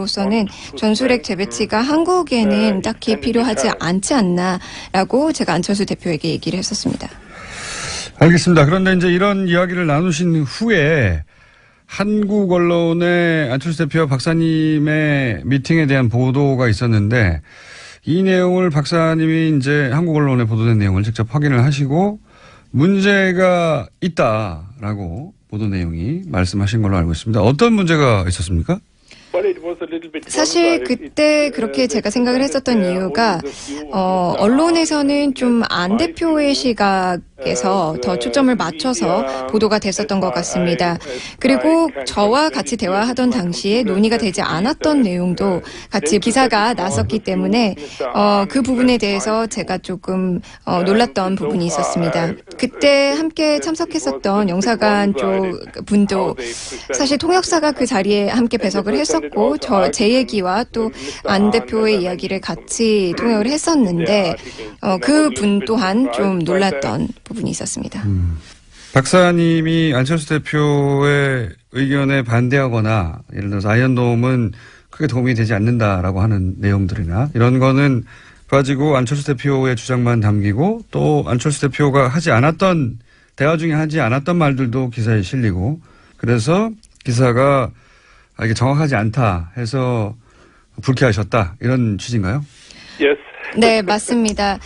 전술핵 재배치가 한국에는 딱히 필요하지 않지 않나라고 제가 안철수 대표에게 얘기를 했었습니다. 알겠습니다. 그런데 이제 이런 이야기를 나누신 후에 한국 언론의 안철수 대표와 박사님의 미팅에 대한 보도가 있었는데 이 내용을 박사님이 이제 한국 언론에 보도된 내용을 직접 확인을 하시고 문제가 있다라고 보도 내용이 말씀하신 걸로 알고 있습니다. 어떤 문제가 있었습니까? 사실 그때 그렇게 제가 생각을 했었던 이유가 언론에서는 좀 안 대표의 시각에서 더 초점을 맞춰서 보도가 됐었던 것 같습니다. 그리고 저와 같이 대화하던 당시에 논의가 되지 않았던 내용도 같이 기사가 났었기 때문에 그 부분에 대해서 제가 조금 놀랐던 부분이 있었습니다. 그때 함께 참석했었던 영사관 쪽 분도 사실 통역사가 그 자리에 함께 배석을 했었고 제 얘기와 또 안 대표의 이야기를 같이 통역을 했었는데 그 분 또한 좀 놀랐던 부분이 있었습니다. 박사님이 안철수 대표의 의견에 반대하거나 예를 들어서 아이언돔은 크게 도움이 되지 않는다라고 하는 내용들이나 이런 거는 가지고 안철수 대표의 주장만 담기고 또 안철수 대표가 하지 않았던 대화 중에 하지 않았던 말들도 기사에 실리고 그래서 기사가 이게 정확하지 않다 해서 불쾌하셨다 이런 취지인가요? 네, 맞습니다.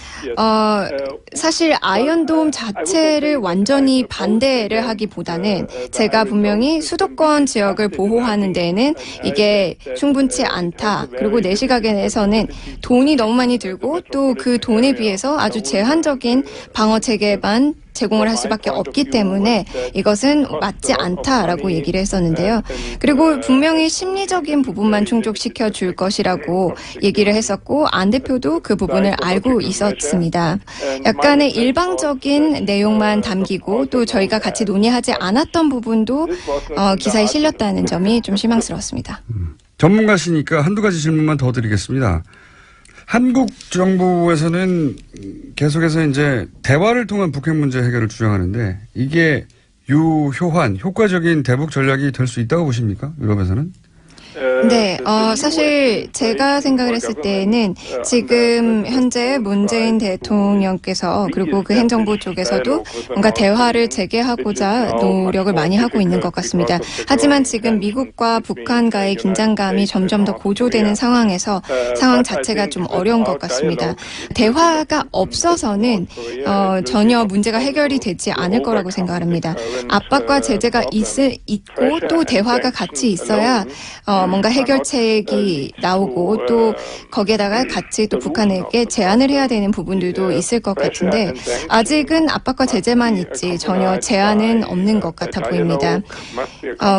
사실 아이언돔 자체를 완전히 반대를 하기보다는 제가 분명히 수도권 지역을 보호하는 데에는 이게 충분치 않다. 그리고 내 시각에서는 돈이 너무 많이 들고 또 그 돈에 비해서 아주 제한적인 방어 체계만 제공을 할 수밖에 없기 때문에 이것은 맞지 않다라고 얘기를 했었는데요. 그리고 분명히 심리적인 부분만 충족시켜 줄 것이라고 얘기를 했었고 안 대표도 그 부분을 알고 있었습니다. 약간의 일방적인 내용만 담기고 또 저희가 같이 논의하지 않았던 부분도 기사에 실렸다는 점이 좀 실망스러웠습니다. 전문가시니까 한두 가지 질문만 더 드리겠습니다. 한국 정부에서는 계속해서 이제 대화를 통한 북핵 문제 해결을 주장하는데 이게 유효한 효과적인 대북 전략이 될 수 있다고 보십니까? 유럽에서는? 네, 사실 제가 생각을 했을 때는 지금 현재 문재인 대통령께서 그리고 그 행정부 쪽에서도 뭔가 대화를 재개하고자 노력을 많이 하고 있는 것 같습니다. 하지만 지금 미국과 북한과의 긴장감이 점점 더 고조되는 상황에서 상황 자체가 좀 어려운 것 같습니다. 대화가 없어서는 전혀 문제가 해결이 되지 않을 거라고 생각합니다. 압박과 제재가 있고 또 대화가 같이 있어야 뭔가 해결책이 나오고 또 거기에다가 같이 또 북한에게 제안을 해야 되는 부분들도 있을 것 같은데 아직은 압박과 제재만 있지 전혀 제안은 없는 것 같아 보입니다.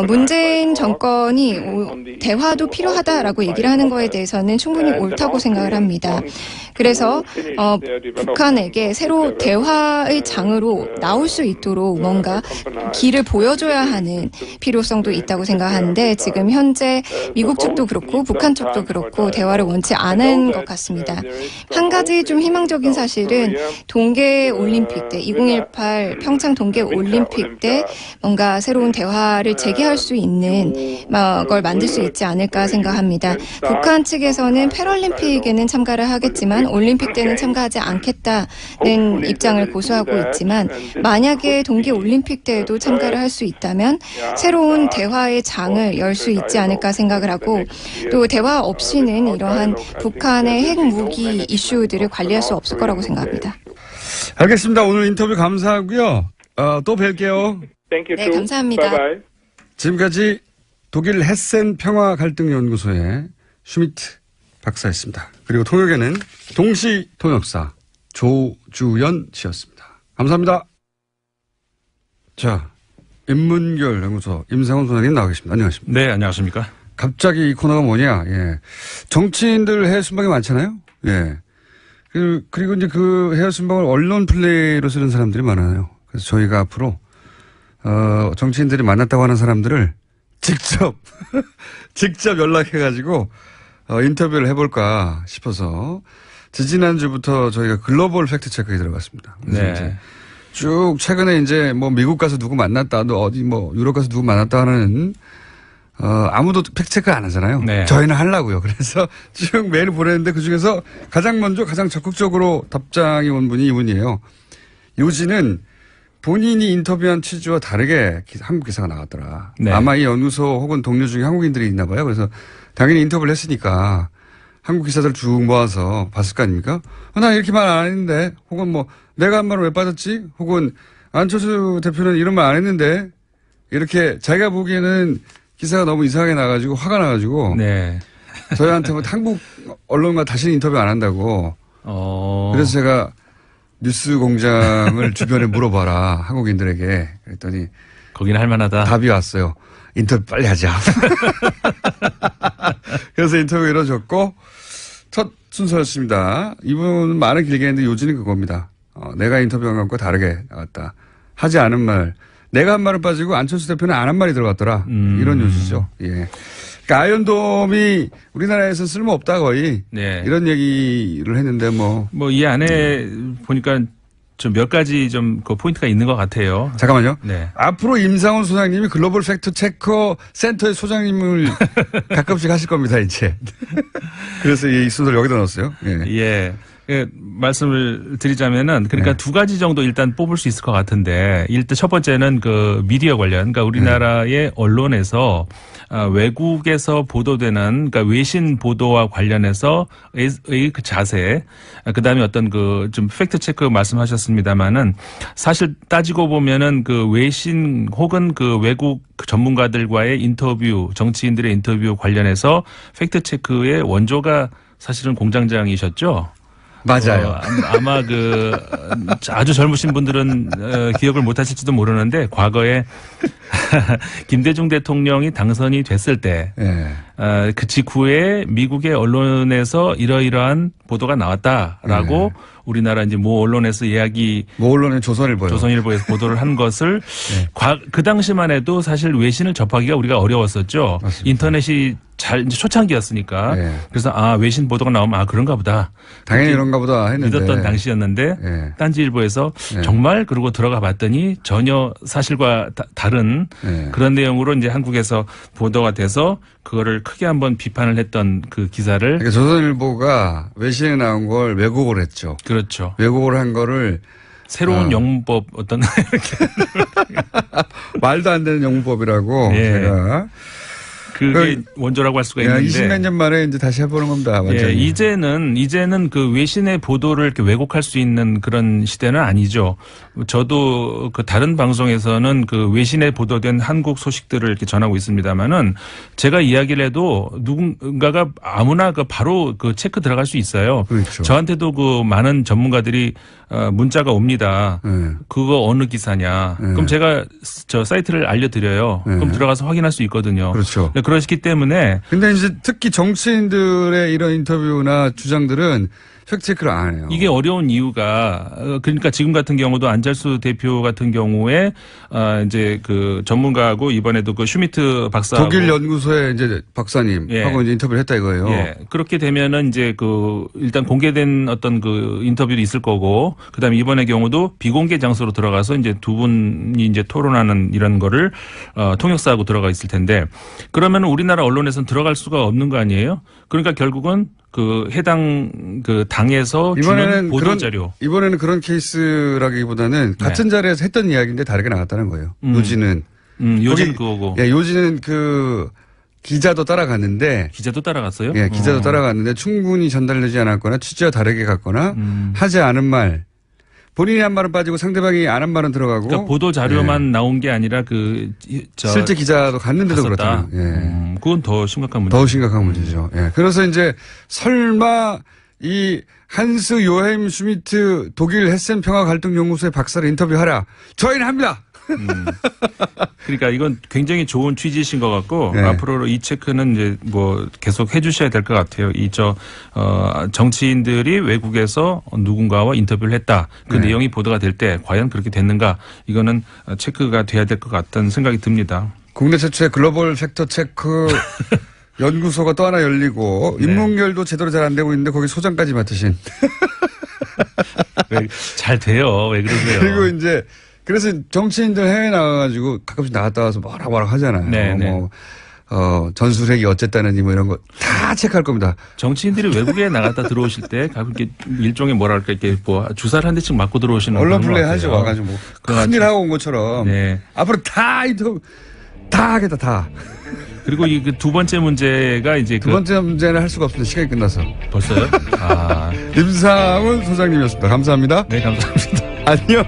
문재인 정권이 대화도 필요하다라고 얘기를 하는 거에 대해서는 충분히 옳다고 생각을 합니다. 그래서 북한에게 새로 대화의 장으로 나올 수 있도록 뭔가 길을 보여줘야 하는 필요성도 있다고 생각하는데 지금 현재 미국 측도 그렇고 북한 측도 그렇고 대화를 원치 않은 것 같습니다. 한 가지 좀 희망적인 사실은 동계올림픽 때 2018 평창 동계올림픽 때 뭔가 새로운 대화를 재개할 수 있는 걸 만들 수 있지 않을까 생각합니다. 북한 측에서는 패럴림픽에는 참가를 하겠지만 올림픽 때는 참가하지 않겠다는 입장을 고수하고 있지만 만약에 동계올림픽 때에도 참가를 할 수 있다면 새로운 대화의 장을 열 수 있지 않을까 생각을 하고 또 대화 없이는 이러한 북한의 핵무기 이슈들을 관리할 수 없을 거라고 생각합니다. 알겠습니다. 오늘 인터뷰 감사하고요. 또 뵐게요. 네, 감사합니다. 지금까지 독일 헤센 평화갈등연구소의 슈미트 박사였습니다. 그리고 통역에는 동시 통역사 조주연 씨였습니다. 감사합니다. 자, 인문결 연구소 임상훈 소장님 나와 계십니다. 안녕하십니까? 네, 안녕하십니까? 갑자기 이 코너가 뭐냐? 예. 정치인들 해외 순방이 많잖아요? 예. 그리고 이제 그 해외 순방을 언론 플레이로 쓰는 사람들이 많아요. 그래서 저희가 앞으로, 정치인들이 만났다고 하는 사람들을 직접 연락해가지고, 인터뷰를 해볼까 싶어서, 지지난주부터 저희가 글로벌 팩트체크에 들어갔습니다. 그래서 네. 이제 쭉 최근에 이제 뭐 미국 가서 누구 만났다, 또 어디 뭐 유럽 가서 누구 만났다 하는 아무도 팩트체크 안 하잖아요. 네. 저희는 하려고요. 그래서 쭉 메일을 보냈는데 그중에서 가장 먼저 가장 적극적으로 답장이 온 분이 이분이에요. 요지는 본인이 인터뷰한 취지와 다르게 한국 기사가 나왔더라. 네. 아마 이 연구소 혹은 동료 중에 한국인들이 있나 봐요. 그래서 당연히 인터뷰를 했으니까 한국 기사들 쭉 모아서 봤을 거 아닙니까? 나 이렇게 말 안 했는데, 혹은 뭐 내가 한 말은 왜 빠졌지? 혹은 안철수 대표는 이런 말 안 했는데, 이렇게 자기가 보기에는 기사가 너무 이상하게 나가지고 화가 나가지고 네. 저희한테 뭐 한국 언론과 다시는 인터뷰 안 한다고. 그래서 제가 뉴스 공장을 주변에 물어봐라 한국인들에게 그랬더니 거기는 할만하다. 답이 왔어요. 인터뷰 빨리 하자. 그래서 인터뷰 이루어졌고 첫 순서였습니다. 이분은 말은 길게 했는데 요지는 그겁니다. 내가 인터뷰한 것과 다르게 나갔다. 하지 않은 말. 내가 한 말은 빠지고 안철수 대표는 안 한 말이 들어갔더라. 이런 요지죠. 예. 그러니까 아이언돔이 우리나라에서 쓸모없다 거의. 네. 이런 얘기를 했는데 뭐 이 안에 보니까 좀 몇 가지 좀 그 포인트가 있는 것 같아요. 잠깐만요. 네. 앞으로 임상훈 소장님이 글로벌 팩트 체커 센터의 소장님을 가끔씩 하실 겁니다, 이제. 그래서 이 순서를 여기다 넣었어요. 예. 예. 말씀을 드리자면은 그러니까 네. 두 가지 정도 일단 뽑을 수 있을 것 같은데 일단 첫 번째는 그 미디어 관련 그러니까 우리나라의 언론에서 외국에서 보도되는 그러니까 외신 보도와 관련해서 그 자세 그다음에 어떤 그 좀 팩트 체크 말씀하셨습니다마는 사실 따지고 보면은 그 외신 혹은 그 외국 전문가들과의 인터뷰 정치인들의 인터뷰 관련해서 팩트 체크의 원조가 사실은 공장장이셨죠. 맞아요. 아마 그 아주 젊으신 분들은 기억을 못 하실지도 모르는데 과거에 김대중 대통령이 당선이 됐을 때 그 직후에 미국의 언론에서 이러이러한 보도가 나왔다라고 우리나라 이제 모 언론에서 모 언론의 조선일보요. 조선일보에서 보도를 한 것을 그 당시만 해도 사실 외신을 접하기가 우리가 어려웠었죠. 맞습니다. 인터넷이 이제 초창기였으니까. 그래서 외신 보도가 나오면 그런가 보다. 당연히 이런가 보다 했는데. 믿었던 당시였는데 딴지일보에서 정말 그러고 들어가 봤더니 전혀 사실과 다른 그런 내용으로 이제 한국에서 보도가 돼서 그거를 크게 한번 비판을 했던 그 기사를. 그러니까 조선일보가 외신에 나온 걸 왜곡을 했죠. 그렇죠. 왜곡을 한 거를 새로운 영문법 어떤 말도 안 되는 영문법이라고 제가. 그게 원조라고 할 수가 있는데 20몇 년 만에 이제 다시 해보는 겁니다. 완전히. 이제는 그 외신의 보도를 이렇게 왜곡할 수 있는 그런 시대는 아니죠. 저도 그 다른 방송에서는 그 외신에 보도된 한국 소식들을 이렇게 전하고 있습니다만은 제가 이야기를 해도 누군가가 아무나 바로 그 체크 들어갈 수 있어요. 그렇죠. 저한테도 그 많은 전문가들이 문자가 옵니다. 그거 어느 기사냐. 그럼 제가 저 사이트를 알려드려요. 그럼 들어가서 확인할 수 있거든요. 그렇죠. 그러시기 때문에. 근데 이제 특히 정치인들의 이런 인터뷰나 주장들은 팩트체크를 안 해요. 이게 어려운 이유가 그러니까 지금 같은 경우도 안철수 대표 같은 경우에 이제 그 전문가하고 이번에도 그 슈미트 박사하고 독일 연구소의 이제 박사님 하고 이제 인터뷰를 했다 이거예요. 그렇게 되면은 이제 그 일단 공개된 어떤 그 인터뷰도 있을 거고 그다음에 이번의 경우도 비공개 장소로 들어가서 이제 두 분이 이제 토론하는 이런 거를 통역사하고 들어가 있을 텐데 그러면은 우리나라 언론에서는 들어갈 수가 없는 거 아니에요? 그러니까 결국은 그 해당 그 당에서 주는 보도 자료. 이번에는 그런 케이스라기보다는 같은 자리에서 했던 이야기인데 다르게 나갔다는 거예요. 요지는. 요지는 그거고. 요지는 그 기자도 따라갔는데. 기자도 따라갔어요? 기자도 따라갔는데 충분히 전달되지 않았거나 취지와 다르게 갔거나 하지 않은 말. 본인이 한 말은 빠지고 상대방이 안 한 말은 들어가고. 그러니까 보도 자료만 나온 게 아니라 실제 기자도 갔는데도 그렇다. 그건 더 심각한 문제죠. 더 심각한 문제죠. 그래서 이제 설마 이 한스 요햄 슈미트 독일 헤센 평화 갈등 연구소의 박사를 인터뷰하라. 저희는 합니다. 그러니까 이건 굉장히 좋은 취지이신 것 같고 앞으로 이 체크는 이제 뭐 계속 해주셔야 될 것 같아요. 정치인들이 외국에서 누군가와 인터뷰를 했다. 그 내용이 보도가 될 때 과연 그렇게 됐는가? 이거는 체크가 돼야 될 것 같다는 생각이 듭니다. 국내 최초의 글로벌 팩트 체크 연구소가 또 하나 열리고 인문결도 제대로 잘 안 되고 있는데 거기 소장까지 맡으신. 잘 돼요. 왜 그러세요? 그리고 이제 그래서 정치인들 해외 나가가지고 가끔씩 나갔다 와서 뭐라고 하잖아요. 전술핵이 어쨌다느니 뭐 이런 거 다 체크할 겁니다. 정치인들이 외국에 나갔다 들어오실 때 가끔 이렇게 일종의 뭐랄까 이렇게 뭐 주사를 한 대씩 맞고 들어오시는 언론 그런 것 플레이 하죠. 같아요. 와가지고 뭐 큰일 하고 온 것처럼. 네. 앞으로 다 인터뷰 다 하겠다 다. 그리고 이 두 번째 문제가 이제 두 번째 문제는 할 수가 없습니다. 시간이 끝나서. 벌써요? 아. 임상훈 소장님이었습니다. 감사합니다. 네, 감사합니다. 안녕.